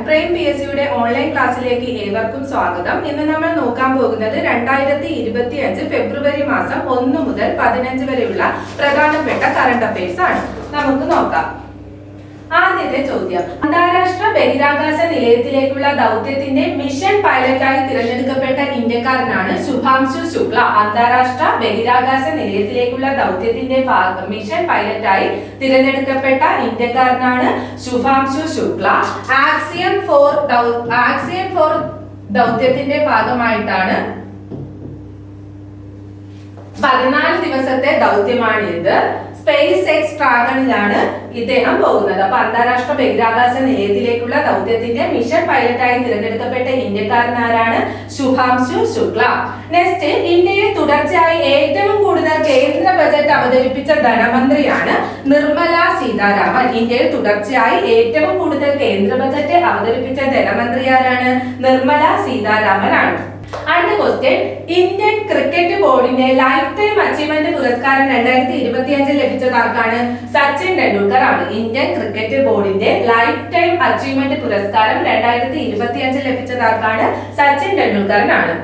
Prime PSCയുടെ online ക്ലാസ്സിലേക്ക് ഏവർക്കും സ്വാഗതം. ഇന്ന് നമ്മൾ നോക്കാൻ പോകുന്നത് 2025 ഫെബ്രുവരി മാസം 1 മുതൽ 15 വരെയുള്ള പ്രധാനപ്പെട്ട കറണ്ട് അഫയേഴ്സ് ആണ്. നമുക്ക് നോക്കാം. ആദ്യത്തെ ചോദ്യം, അന്താരാഷ്ട്ര ബഹിരാകാശ നിലയത്തിലേക്കുള്ള ദൗത്യത്തിന്റെ മിഷൻ പൈലറ്റായി തിരഞ്ഞെടുക്കപ്പെട്ട ഇന്ത്യക്കാരനാണ് ശുഭാംശു ശുക്ല. അന്താരാഷ്ട്ര ബഹിരാകാശ നിലയത്തിലേക്കുള്ള ദൗത്യത്തിന്റെ മിഷൻ പൈലറ്റായി തിരഞ്ഞെടുക്കപ്പെട്ട ഇന്ത്യക്കാരനാണ് ശുഭാംശു ശുക്ല. ആക്സിയം 4 ദൗത്യത്തിന്റെ ഭാഗമായിട്ടാണ് 14 ദിവസത്തെ ദൗത്യമാണിത്. സ്പേസ് എക്സ് ഡ്രാഗണിലാണ് ഇദ്ദേഹം പോകുന്നത്. അപ്പൊ അന്താരാഷ്ട്ര ബഹിരാകാശ നിലയത്തിലേക്കുള്ള ദൗത്യത്തിന്റെ മിഷൻ പൈലറ്റായി തിരഞ്ഞെടുക്കപ്പെട്ട ഇന്ത്യക്കാരനാരാണ്? ശുഭാംശു ശുക്ല. നെക്സ്റ്റ്, ഇന്ത്യയിൽ തുടർച്ചയായി ഏറ്റവും കൂടുതൽ കേന്ദ്ര ബജറ്റ് അവതരിപ്പിച്ച ധനമന്ത്രിയാണ് നിർമ്മല സീതാരാമൻ. ഇന്ത്യയിൽ തുടർച്ചയായി ഏറ്റവും കൂടുതൽ കേന്ദ്ര ബജറ്റ് അവതരിപ്പിച്ച ധനമന്ത്രി ആരാണ്? നിർമ്മല സീതാരാമൻ ആണ്. അടുത്ത ക്വസ്റ്റ്യൻ, ഇന്ത്യൻ ക്രിക്കറ്റ് ബോർഡിന്റെ ലൈഫ് ടൈം അച്ചീവ്മെന്റ് പുരസ്കാരം 2025 ലഭിച്ചത് ആർക്കാണ്? സച്ചിൻ ടെണ്ടുൽക്കർ ആണ്. ഇന്ത്യൻ ക്രിക്കറ്റ് ബോർഡിന്റെ ലൈഫ് ടൈം അച്ചീവ്മെന്റ് പുരസ്കാരം 2025 ലഭിച്ചത് ആർക്കാണ്? സച്ചിൻ ടെണ്ടുൽക്കറിനാണ്.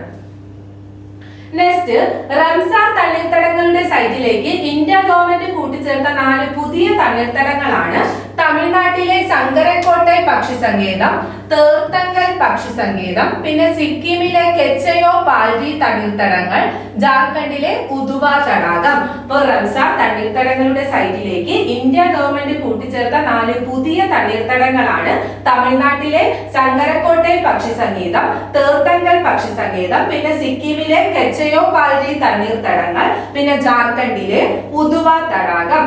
നെക്സ്റ്റ്, റംസാർ തണ്ണീർത്തടങ്ങളുടെ സൈറ്റിലേക്ക് ഇന്ത്യ ഗവൺമെന്റ് കൂട്ടിച്ചേർത്ത 4 പുതിയ തണ്ണീർത്തടങ്ങളാണ് തമിഴ്നാട്ടിലെ സങ്കരക്കോട്ടൈ പക്ഷി സങ്കേതം, തേർത്തങ്കൽ പക്ഷി സങ്കേതം, പിന്നെ സിക്കിമിലെ കെച്ചയോ പാൽരി തണ്ണീർത്തടങ്ങൾ, ജാർഖണ്ഡിലെ ഉദുവ തടാകം. ഇപ്പോൾ റംസാർ തണ്ണീർത്തടങ്ങളുടെ സൈറ്റിലേക്ക് ഇന്ത്യ ഗവൺമെന്റ് കൂട്ടിച്ചേർത്ത 4 പുതിയ തണ്ണീർത്തടങ്ങളാണ് തമിഴ്നാട്ടിലെ സങ്കരക്കോട്ടൈ പക്ഷി സങ്കേതം, തേർത്തങ്കൽ പക്ഷി സങ്കേതം, പിന്നെ സിക്കിമിലെ കെച്ചയോ പാൽരി തണ്ണീർത്തടങ്ങൾ, പിന്നെ ജാർഖണ്ഡിലെ ഉദുവ തടാകം.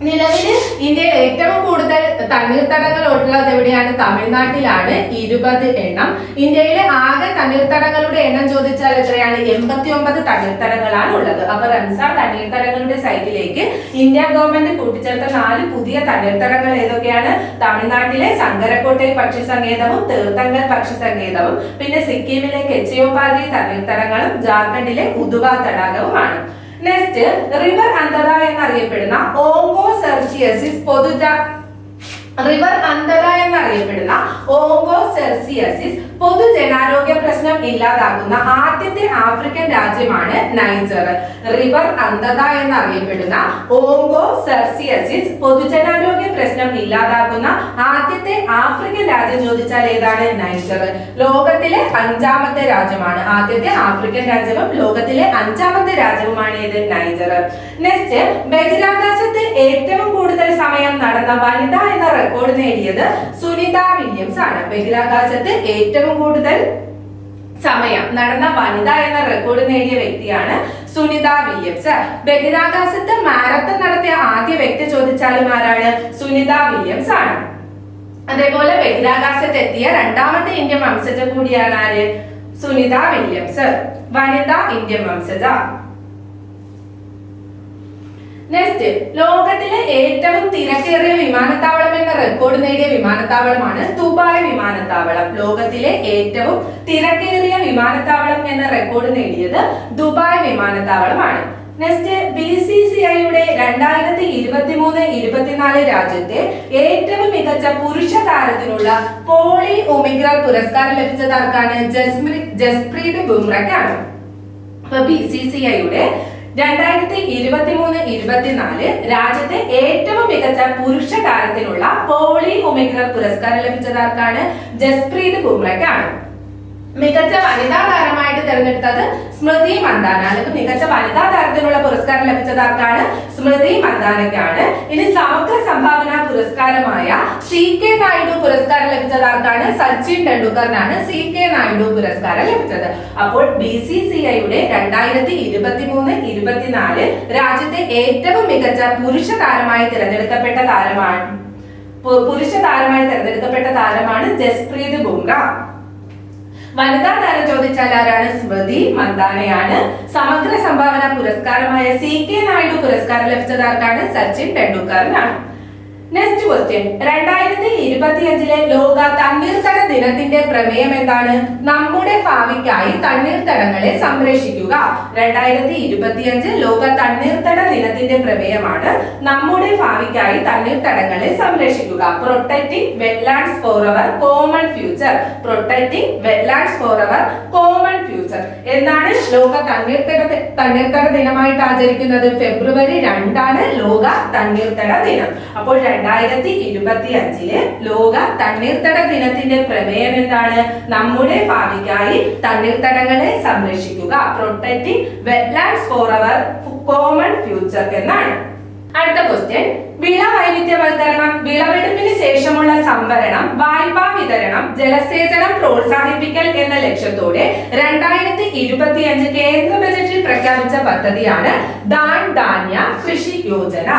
നിലവിൽ ഇന്ത്യയിൽ ഏറ്റവും കൂടുതൽ തണ്ണീർത്തടങ്ങൾ ഉള്ളത് എവിടെയാണ്? തമിഴ്നാട്ടിലാണ്, 20 എണ്ണം. ഇന്ത്യയിലെ ആകെ തണ്ണീർത്തടങ്ങളുടെ എണ്ണം ചോദിച്ചാൽ എത്രയാണ്? 89 തണ്ണീർത്തടങ്ങളാണ് ഉള്ളത്. അപ്പൊ റംസാർ തണ്ണീർത്തടങ്ങളുടെ സൈറ്റിലേക്ക് ഇന്ത്യ ഗവൺമെന്റ് കൂട്ടിച്ചേർത്ത 4 പുതിയ തണ്ണീർത്തടങ്ങൾ ഏതൊക്കെയാണ്? തമിഴ്നാട്ടിലെ സങ്കരക്കോട്ടൈ പക്ഷി സങ്കേതവും തേർത്തങ്കൽ പക്ഷി സങ്കേതവും, പിന്നെ സിക്കിമിലെ കെച്ചയോ പാൽരി തണ്ണീർത്തടങ്ങളും ജാർഖണ്ഡിലെ ഉദുവ തടാകവുമാണ്. നെക്സ്റ്റ്, റിവർ അന്ധത എന്നറിയപ്പെടുന്ന ഓങ്കോസെർസിയസിസ് പൊതുജനാരോഗ്യ പ്രശ്നം ഇല്ലാതാക്കുന്ന ആദ്യത്തെ ആഫ്രിക്കൻ രാജ്യമാണ് നൈജർ. റിവർ അന്ധത എന്നറിയപ്പെടുന്ന ഓങ്കോസെർസിയസിസ് പൊതുജനാരോഗ്യ പ്രശ്നം ഇല്ലാതാക്കുന്ന ആദ്യത്തെ ആഫ്രിക്കൻ രാജ്യം ചോദിച്ചാൽ ഏതാണ്? നൈജർ. ലോകത്തിലെ 5ാമത്തെ രാജ്യമാണ്. ആദ്യത്തെ ആഫ്രിക്കൻ രാജ്യവും ലോകത്തിലെ 5ാമത്തെ രാജ്യവുമാണ് ഏത്? നൈജർ. നെക്സ്റ്റ്, ബഹിരാകാശത്ത് ഏറ്റവും കൂടുതൽ സമയം നടന്ന വനിത എന്ന റെക്കോർഡ് നേടിയത് സുനിത വില്യംസ് ആണ്. ബഹിരാകാശത്ത് ഏറ്റവും കൂടുതൽ സമയം നടന്ന വനിത എന്ന റെക്കോർഡ് നേടിയ വ്യക്തിയാണ് സുനിത വില്യംസ്. ബഹിരാകാശത്ത് മാരത്തൺ നടത്തിയ ആദ്യ വ്യക്തി ചോദിച്ചാലും ആരാണ്? സുനിത വില്യംസ് ആണ്. അതേപോലെ ബഹിരാകാശത്ത് എത്തിയ 2ാമത്തെ ഇന്ത്യൻ വംശജ കൂടിയാണ് ആര്? സുനിത വില്യംസ്, വനിത ഇന്ത്യൻ വംശജ. നെക്സ്റ്റ്, ലോകത്തിലെ ഏറ്റവും തിരക്കേറിയ വിമാനത്താവളം എന്ന റെക്കോർഡ് നേടിയ വിമാനത്താവളമാണ് ദുബായ് വിമാനത്താവളം. ലോകത്തിലെ ഏറ്റവും തിരക്കേറിയ വിമാനത്താവളം എന്ന റെക്കോർഡ് നേടിയത് ദുബായ് വിമാനത്താവളമാണ്. നെക്സ്റ്റ്, BCCIയുടെ 2023-24 രാജ്യത്തെ ഏറ്റവും മികച്ച പുരുഷ താരത്തിനുള്ള പോളി ഒമിഗ്രൽ പുരസ്കാരം ലഭിച്ചത് ആർക്കാണ്? ജസ്പ്രീത് ബുംറയ്ക്കാണ്. അപ്പൊ BCCIയുടെ 2023-24 രാജ്യത്തെ ഏറ്റവും മികച്ച പുരുഷ താരത്തിനുള്ള പോളി ഒമിഗ്രൽ പുരസ്കാരം ലഭിച്ചത് ആർക്കാണ്? ജസ്പ്രീത് ബുംറയ്ക്കാണ്. മികച്ച വനിതാ താരമായിട്ട് തിരഞ്ഞെടുത്തത് സ്മൃതി മന്ദാന. അല്ലെങ്കിൽ മികച്ച വനിതാ താരത്തിനുള്ള പുരസ്കാരം ലഭിച്ചത് ആർക്കാണ്? സ്മൃതി മന്ദാനയ്ക്കാണ്. ഇനി സമഗ്ര സംഭാവന പുരസ്കാരമായ CK നായിഡു പുരസ്കാരം ലഭിച്ചത് ആർക്കാണ്? സച്ചിൻ ടെണ്ടുൽക്കറിനാണ് CK നായിഡു പുരസ്കാരം ലഭിച്ചത്. അപ്പോൾ BCCIയുടെ 2023-24 രാജ്യത്തെ ഏറ്റവും മികച്ച പുരുഷ താരമായി തിരഞ്ഞെടുക്കപ്പെട്ട താരമാണ് ജസ്പ്രീത് ബുംറ. വനിതാ താരം ചോദിച്ചാൽ ആരാണ്? സ്മൃതി മന്ദാനയാണ്. സമഗ്ര സംഭാവന പുരസ്കാരമായ CK നായിഡു പുരസ്കാരം ലഭിച്ചത് ആർക്കാണ്? സച്ചിൻ ടെണ്ടുൽക്കറിനാണ്. നെക്സ്റ്റ് ക്വസ്റ്റ്യൻ 2025 ലോക തണ്ണീർത്തട ദിനത്തിന്റെ പ്രമേയം എന്താണ്? നമ്മുടെ ഭാവിക്കായി തണ്ണീർത്തടങ്ങളെ സംരക്ഷിക്കുക. 2025 ലോക തണ്ണീർത്തട ദിനത്തിന്റെ പ്രമേയമാണ് നമ്മുടെ ഭാവിക്കായി തണ്ണീർത്തടങ്ങളെ സംരക്ഷിക്കുക. Protecting wetlands for our common future. Protecting wetlands for our common future എന്നാണ് ലോക തണ്ണീർത്തട ദിനമായിട്ട് ആചരിക്കുന്നത്. ഫെബ്രുവരി 2 ലോക തണ്ണീർത്തട ദിനം. അപ്പോൾ 2025 ലോക തണ്ണീർത്തട ദിനത്തിന്റെ പ്രമേയം എന്താണ്? നമ്മുടെ ഭാവിക്കായി തണ്ണീർത്തടങ്ങളെ സംരക്ഷിക്കുക. Protecting wetlands for our common future എന്നാണ്. അടുത്ത ക്വസ്റ്റ്യൻ, വിള വൈവിധ്യവൽക്കരണം, വിളവെടുപ്പിന് ശേഷമുള്ള സംഭരണം, വായ്പാ വിതരണം, ജലസേചനം പ്രോത്സാഹിപ്പിക്കൽ എന്ന ലക്ഷ്യത്തോടെ 2025 കേന്ദ്ര ബജറ്റിൽ പ്രഖ്യാപിച്ച പദ്ധതിയാണ് ദാൻ ധാന്യ കൃഷി യോജന.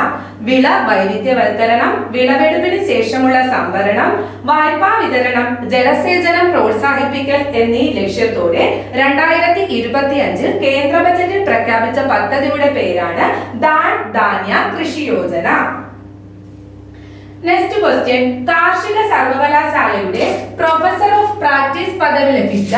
വിള വൈവിധ്യവൽക്കരണം, വിളവെടുപ്പിന് ശേഷമുള്ള സംഭരണം, വായ്പാ വിതരണം, ജലസേചനം പ്രോത്സാഹിപ്പിക്കൽ എന്നീ ലക്ഷ്യത്തോടെ 2025 കേന്ദ്ര ബജറ്റിൽ പ്രഖ്യാപിച്ച പദ്ധതിയുടെ പേരാണ് ദാൻ ധാന്യ കൃഷി യോജന. നെക്സ്റ്റ് ക്വസ്റ്റ്യൻ, കാർഷിക സർവകലാശാലയുടെ പ്രൊഫസർ ഓഫ് പ്രാക്ടീസ് പദവി ലഭിച്ച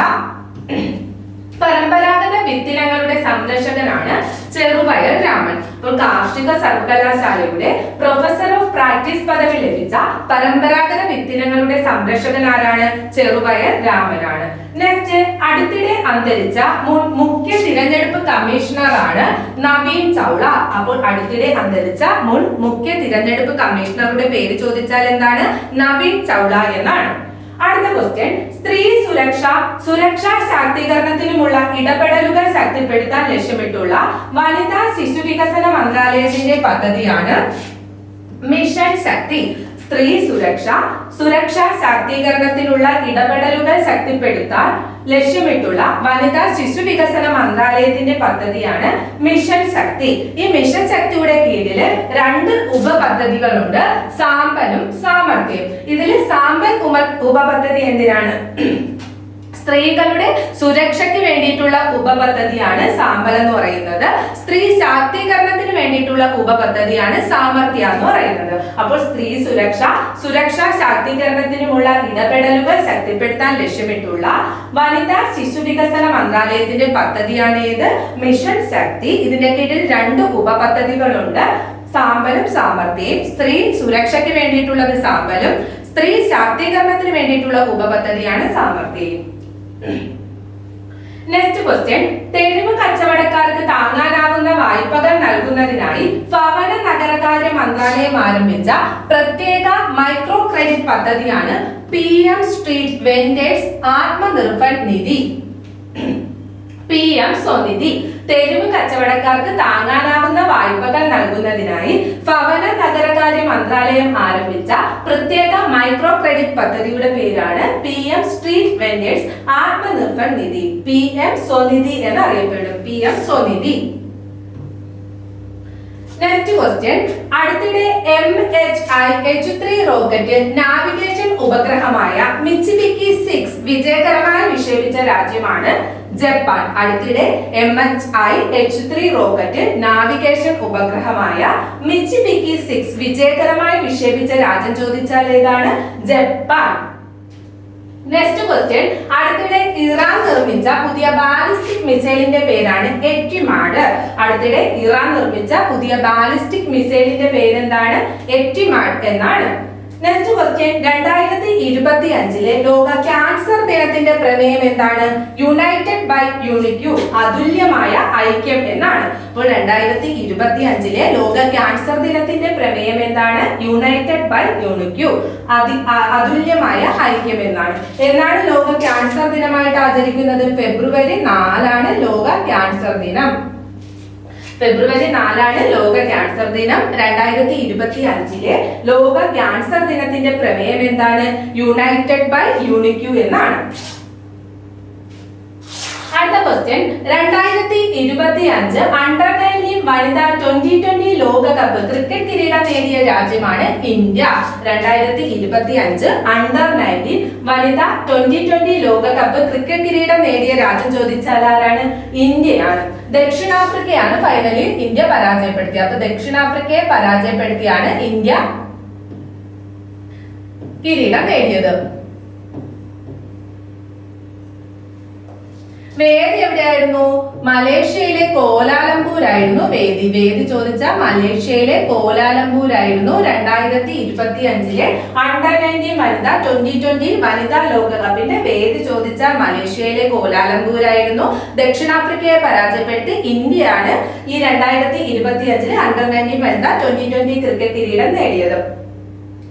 പരമ്പരാഗത വിത്തിനങ്ങളുടെ സംരക്ഷകനാണ് ചെറുവയൽ രാമൻ. അപ്പോൾ കാർഷിക സർവകലാശാലയുടെ പ്രൊഫസർ ഓഫ് പ്രാക്ടീസ് പദവി ലഭിച്ച പരമ്പരാഗത വിത്തിനങ്ങളുടെ സംരക്ഷകൻ ആരാണ്? ചെറുവയൽ രാമനാണ്. നെക്സ്റ്റ്, അടുത്തിടെ അന്തരിച്ച മുൻ മുഖ്യ തിരഞ്ഞെടുപ്പ് കമ്മീഷണറാണ് നവീൻ ചൗള. അപ്പോൾ അടുത്തിടെ അന്തരിച്ച മുൻ മുഖ്യ തിരഞ്ഞെടുപ്പ് കമ്മീഷണറുടെ പേര് ചോദിച്ചാൽ എന്താണ്? നവീൻ ചൗള എന്നാണ്. അടുത്ത ക്വസ്റ്റ്യൻ, സ്ത്രീ സുരക്ഷാ ശാക്തീകരണത്തിനുമുള്ള ഇടപെടലുകൾ ശക്തിപ്പെടുത്താൻ ലക്ഷ്യമിട്ടുള്ള വനിതാ ശിശു വികസന മന്ത്രാലയത്തിന്റെ പദ്ധതിയാണ് മിഷൻ ശക്തി. സ്ത്രീ സുരക്ഷാ ശാക്തീകരണത്തിനുള്ള ഇടപെടലുകൾ ശക്തിപ്പെടുത്താൻ ലക്ഷ്യമിട്ടുള്ള വനിതാ ശിശു വികസന മന്ത്രാലയത്തിന്റെ പദ്ധതിയാണ് മിഷൻ ശക്തി. ഈ മിഷൻ ശക്തിയുടെ കീഴില് 2 ഉപപദ്ധതികളുണ്ട്, സാമ്പലും സാമർത്ഥ്യം. ഇതിൽ സാമ്പൽ ഉപപദ്ധതി എന്തിനാണ്? സ്ത്രീകളുടെ സുരക്ഷയ്ക്ക് വേണ്ടിയിട്ടുള്ള ഉപപദ്ധതിയാണ് സാമ്പൽ എന്ന് പറയുന്നത്. സ്ത്രീ ശാക്തീകരണത്തിന് വേണ്ടിയിട്ടുള്ള ഉപപദ്ധതിയാണ് സാമർത്ഥ്യ എന്ന് പറയുന്നത്. അപ്പോൾ സ്ത്രീ സുരക്ഷാ ശാക്തീകരണത്തിനുമുള്ള ഇടപെടലുകൾ ശക്തിപ്പെടുത്താൻ ലക്ഷ്യമിട്ടുള്ള വനിതാ ശിശു വികസന മന്ത്രാലയത്തിന്റെ പദ്ധതിയാണ് ഏത്? മിഷൻ ശക്തി. ഇതിന്റെ കീഴിൽ 2 ഉപപദ്ധതികളുണ്ട്, സാമ്പലും സാമർത്ഥ്യയും. സ്ത്രീ സുരക്ഷയ്ക്ക് വേണ്ടിയിട്ടുള്ളത് സാമ്പലും, സ്ത്രീ ശാക്തീകരണത്തിന് വേണ്ടിയിട്ടുള്ള ഉപപദ്ധതിയാണ് സാമർത്ഥ്യയും. നെക്സ്റ്റ് ക്വസ്റ്റ്യൻ, തെരുവ് കച്ചവടക്കാർക്ക് താങ്ങാനാവുന്ന വായ്പകൾ നൽകുന്നതിനായി ഭവന നഗരകാര്യ മന്ത്രാലയം ആരംഭിച്ച പ്രത്യേക മൈക്രോ ക്രെഡിറ്റ് പദ്ധതിയാണ് PM street vendors Atmanirbhar Nidhi. PM Svanidhi. തെരുവ് കച്ചവടക്കാർക്ക് താങ്ങാനാവുന്ന വായ്പകൾ നൽകുന്നതിനായി ഭവന നഗരകാര്യ മന്ത്രാലയം ആരംഭിച്ച പ്രത്യേക മൈക്രോ ക്രെഡിറ്റ് പദ്ധതിയുടെ പേരാണ് PM street vendors Atmanirbhar Nidhi. PM Svanidhi എന്നറിയപ്പെടും. PM സ്വനിധി. നെക്സ്റ്റ് ക്വസ്റ്റ്യൻ, അടുത്തിടെ MHI-H3 റോക്കറ്റ് നാവിഗേഷൻ ഉപഗ്രഹമായ മിച്ചിബിക്കി 6 വിജയകരമായി വിക്ഷേപിച്ച രാജ്യമാണ് ജപ്പാൻ. അടുത്തിടെ MHI-H3 റോക്കറ്റ് നാവിഗേഷൻ ഉപഗ്രഹമായ മിച്ചിബിക്കി 6 വിജയകരമായി വിക്ഷേപിച്ച രാജ്യം ചോദിച്ചാൽ ഏതാണ്? ജപ്പാൻ. നെക്സ്റ്റ് ക്വസ്റ്റ്യൻ, അടുത്തിടെ ഇറാൻ നിർമ്മിച്ച പുതിയ ബാലിസ്റ്റിക് മിസൈലിന്റെ പേരാണ് എറ്റിമാഡ്. അടുത്തിടെ ഇറാൻ നിർമ്മിച്ച പുതിയ ബാലിസ്റ്റിക് മിസൈലിന്റെ പേരെന്താണ്? എറ്റിമാഡ് എന്നാണ്. നെക്സ്റ്റ് ക്വസ്റ്റ്യൻ, 2025 ലോക ക്യാൻസർ ദിനത്തിന്റെ പ്രമേയം എന്താണ്? യുണൈറ്റഡ് ബൈ യൂണിക്യൂ, അതുല്യമായ ഐക്യം എന്നാണ്. അപ്പോൾ 2025 ലോക ക്യാൻസർ ദിനത്തിന്റെ പ്രമേയം എന്താണ്? യുണൈറ്റഡ് ബൈ യൂണിക്യൂ, അതുല്യമായ ഐക്യം എന്നാണ്. എന്നാണ് ലോക ക്യാൻസർ ദിനമായിട്ട് ആചരിക്കുന്നത്? ഫെബ്രുവരി 4 ലോക ക്യാൻസർ ദിനം. ഫെബ്രുവരി 4 ലോക ക്യാൻസർ ദിനം. 2025 ലോക ക്യാൻസർ ദിനത്തിന്റെ പ്രമേയം എന്താണ്? യുണൈറ്റഡ് ബൈ യൂണിക്യൂ എന്നാണ്. അടുത്ത ക്വസ്റ്റ്യൻ, 2025 അണ്ടർ-19 വനിതാ 2020 ലോകകപ്പ് ക്രിക്കറ്റ് കിരീടം നേടിയ രാജ്യമാണ് ഇന്ത്യ. 2025 അണ്ടർ-19 വനിതാ 2020 ലോകകപ്പ് ക്രിക്കറ്റ് കിരീടം നേടിയ രാജ്യം ചോദിച്ചാൽ ആരാണ്? ഇന്ത്യയാണ്. ദക്ഷിണാഫ്രിക്കയാണ് ഫൈനലിൽ ഇന്ത്യ പരാജയപ്പെടുത്തിയത്. അപ്പൊ ദക്ഷിണാഫ്രിക്കയെ പരാജയപ്പെടുത്തിയാണ് ഇന്ത്യ കിരീടം നേടിയത്. വേദി എവിടെയായിരുന്നു? മലേഷ്യയിലെ കോലാലംപൂരായിരുന്നു വേദി. വേദി ചോദിച്ചാൽ മലേഷ്യയിലെ കോലാലംപൂരായിരുന്നു 2025 അണ്ടർ 19 വനിതാ 2020 വനിതാ ലോകകപ്പിന്റെ വേദി ചോദിച്ചാൽ മലേഷ്യയിലെ കോലാലംപൂരായിരുന്നു. ദക്ഷിണാഫ്രിക്കയെ പരാജയപ്പെടുത്തി ഇന്ത്യയാണ് ഈ 2025 അണ്ടർ 19 വനിതാ 2020 ക്രിക്കറ്റ് കിരീടം നേടിയത്.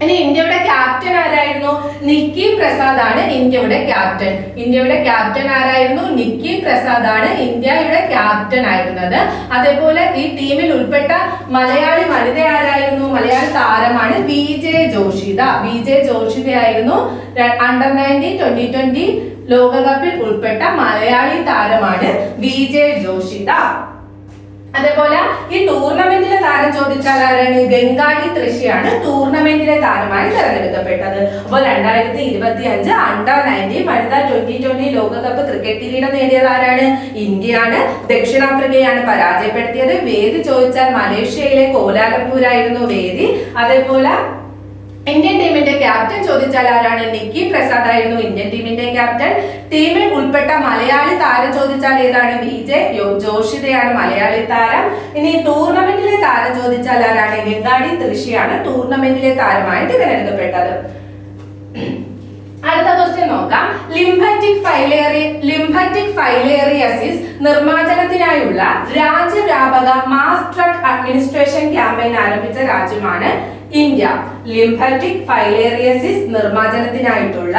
ഇനി ഇന്ത്യയുടെ ക്യാപ്റ്റൻ ആരായിരുന്നു? നിക്കി പ്രസാദ് ആണ് ഇന്ത്യയുടെ ക്യാപ്റ്റൻ. ഇന്ത്യയുടെ ക്യാപ്റ്റൻ ആരായിരുന്നു? നിക്കി പ്രസാദ് ആണ് ഇന്ത്യയുടെ ക്യാപ്റ്റൻ ആയിരുന്നത്. അതേപോലെ ഈ ടീമിൽ ഉൾപ്പെട്ട മലയാളി വനിത ആരായിരുന്നു? മലയാളി താരമാണ് VJ ജോഷിത. VJ ജോഷിതയായിരുന്നു അണ്ടർ 19 2020 ലോകകപ്പിൽ ഉൾപ്പെട്ട മലയാളി താരമാണ് VJ ജോഷിത. അതേപോലെ ഈ ടൂർണമെന്റിലെ താരം ചോദിച്ചാൽ ആരാണ്? ഗംഗാടി തൃശയാണ് ടൂർണമെന്റിലെ താരമായി തെരഞ്ഞെടുക്കപ്പെട്ടത്. അപ്പോൾ 2025 അണ്ടർ 19 വനിതാ 2020 ലോകകപ്പ് ക്രിക്കറ്റ് കിരീടം നേടിയത് ആരാണ്? ഇന്ത്യയാണ്. ദക്ഷിണാഫ്രിക്കയാണ് പരാജയപ്പെടുത്തിയത്. വേദി ചോദിച്ചാൽ മലേഷ്യയിലെ കോലാലംപൂരായിരുന്നു വേദി. അതേപോലെ ഇന്ത്യൻ ടീമിന്റെ ക്യാപ്റ്റൻ ചോദിച്ചാൽ ആരാണ്? നിക്കി പ്രസാദ് ആയിരുന്നു ഇന്ത്യൻ ടീമിന്റെ ക്യാപ്റ്റൻ. ടീമിൽ ഉൾപ്പെട്ട മലയാളി താരം ചോദിച്ചാൽ ഏതാണ്? VJ ജോഷിതയാണ് മലയാളി താരം. ഇനി ടൂർണമെന്റിലെ താരം ചോദിച്ചാൽ ആരാണ്? ഗംഗാടി തൃശയാണ് ടൂർണമെന്റിലെ താരമായി തിരഞ്ഞെടുക്കപ്പെട്ടത്. അടുത്ത ക്വസ്റ്റ്യൻ നോക്കാം. ലിംഫാറ്റിക് ഫൈലേറിയസിസ് നിർമ്മാർജ്ജനത്തിനായുള്ള രാജ്യവ്യാപക മാസ് ഡ്രഗ് അഡ്മിനിസ്ട്രേഷൻ ക്യാമ്പയിൻ ആരംഭിച്ച രാജ്യമാണ് ഇന്ത്യ. ലിംഫാറ്റിക് ഫൈലേറിയസിസ് നിർമ്മാർജ്ജനത്തിനായിട്ടുള്ള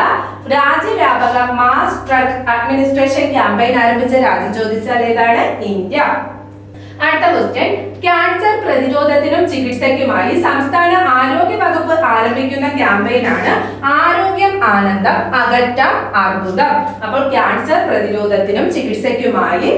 രാജ്യവ്യാപക മാസ് ഡ്രഗ് അഡ്മിനിസ്ട്രേഷൻ ക്യാമ്പയിൻ ആരംഭിച്ച രാജ്യം ചോദിച്ചാൽ ഏതാണ്? ഇന്ത്യ. അടുത്ത ക്വസ്റ്റ്യൻ. ക്യാൻസർ പ്രതിരോധത്തിനും ചികിത്സയ്ക്കുമായി സംസ്ഥാന ആരോഗ്യ വകുപ്പ് ആരംഭിക്കുന്ന ക്യാമ്പയിനാണ് ആരോഗ്യം ആനന്ദം അകറ്റാം അർബുദം. അപ്പോൾ ക്യാൻസർ പ്രതിരോധത്തിനും ചികിത്സയ്ക്കുമായി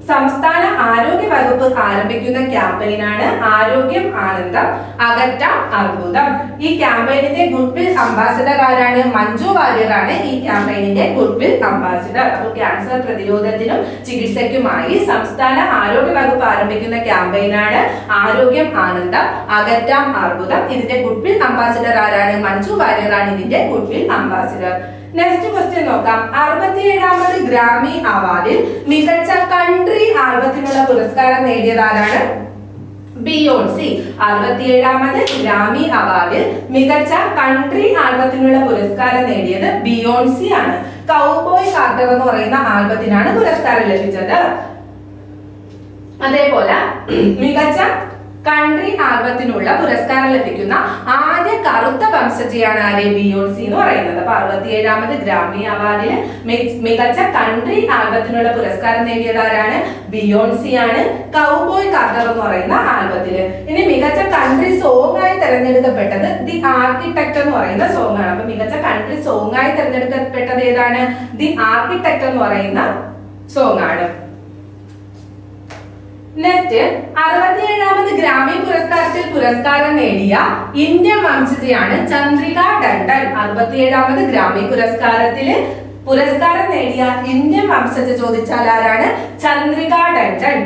സംസ്ഥാന ആരോഗ്യ വകുപ്പ് ആരംഭിക്കുന്ന ക്യാമ്പയിനാണ് ആരോഗ്യം ആനന്ദം അകറ്റാം അർബുദം. ഈ ക്യാമ്പയിനിന്റെ ഗുഡ്വിൽ അംബാസിഡർ ആരാണ്? മഞ്ജു വാര്യറാണ് ഈ ക്യാമ്പയിനിന്റെ ഗുഡ്വിൽ അംബാസിഡർ. അപ്പോൾ ക്യാൻസർ പ്രതിരോധത്തിനും ചികിത്സയ്ക്കുമായി സംസ്ഥാന ആരോഗ്യ വകുപ്പ് ആരംഭിക്കുന്ന ക്യാമ്പയിനാണ് ആരോഗ്യം ആനന്ദം അകറ്റാം അർബുദം. ഇതിന്റെ ഗുഡ്വിൽ അംബാസിഡർ ആരാണ്? മഞ്ജു വാര്യറാണ് ഇതിന്റെ ഗുഡ്വിൽ അംബാസിഡർ. നെക്സ്റ്റ് ക്വസ്റ്റ്യൻ നോക്കാം. 67ാമത് ഗ്രാമി അവാർഡിൽ മികച്ച കൺട്രി ആൽബത്തിനുള്ള പുരസ്കാരം നേടിയതാരാണ്? ബിയോൺസി. 67ാമത് ഗ്രാമി അവാർഡിൽ മികച്ച കൺട്രി ആൽബത്തിനുള്ള പുരസ്കാരം നേടിയത് ബിയോൺസി ആണ്. കൗബോയ് കാർട്ടർ എന്ന് പറയുന്ന ആൽബത്തിനാണ് പുരസ്കാരം ലഭിച്ചത്. അതേപോലെ മികച്ച കൺട്രി ആൽബത്തിനുള്ള പുരസ്കാരം ലഭിക്കുന്ന ആദ്യ കറുത്ത വംശജയാണ് ആരെ? ബിയോൺസി എന്ന് പറയുന്നത്. അപ്പൊ 67ാമത് ഗ്രാമി അവാർഡിൽ മികച്ച കൺട്രി ആൽബത്തിനുള്ള പുരസ്കാരം നേടിയത് ആരാണ്? ബിയോൺസി ആണ് കൗബോയ് കാർട്ടർ എന്ന് പറയുന്ന ആൽബത്തില്. ഇനി മികച്ച കൺട്രി സോങ് ആയി തെരഞ്ഞെടുക്കപ്പെട്ടത് ദി ആർക്കിടെക്ട് എന്ന് പറയുന്ന സോങ് ആണ്. അപ്പൊ മികച്ച കൺട്രി സോങ് ആയി തെരഞ്ഞെടുക്കപ്പെട്ടത് ഏതാണ്? ദി ആർക്കിടെക്ട് എന്ന് പറയുന്ന സോങ് ആണ്. നെക്സ്റ്റ് 67ാമത് ഗ്രാമി പുരസ്കാരത്തിൽ പുരസ്കാരം നേടിയ ഇന്ത്യൻ വംശജയാണ് ചന്ദ്രിക ടണ്ടൻ. 67ാമത് ഗ്രാമി പുരസ്കാരത്തില് പുരസ്കാരം നേടിയ ഇന്ത്യൻ വംശജ ചോദിച്ചാൽ ആരാണ്? ചന്ദ്രിക ടണ്ടൻ.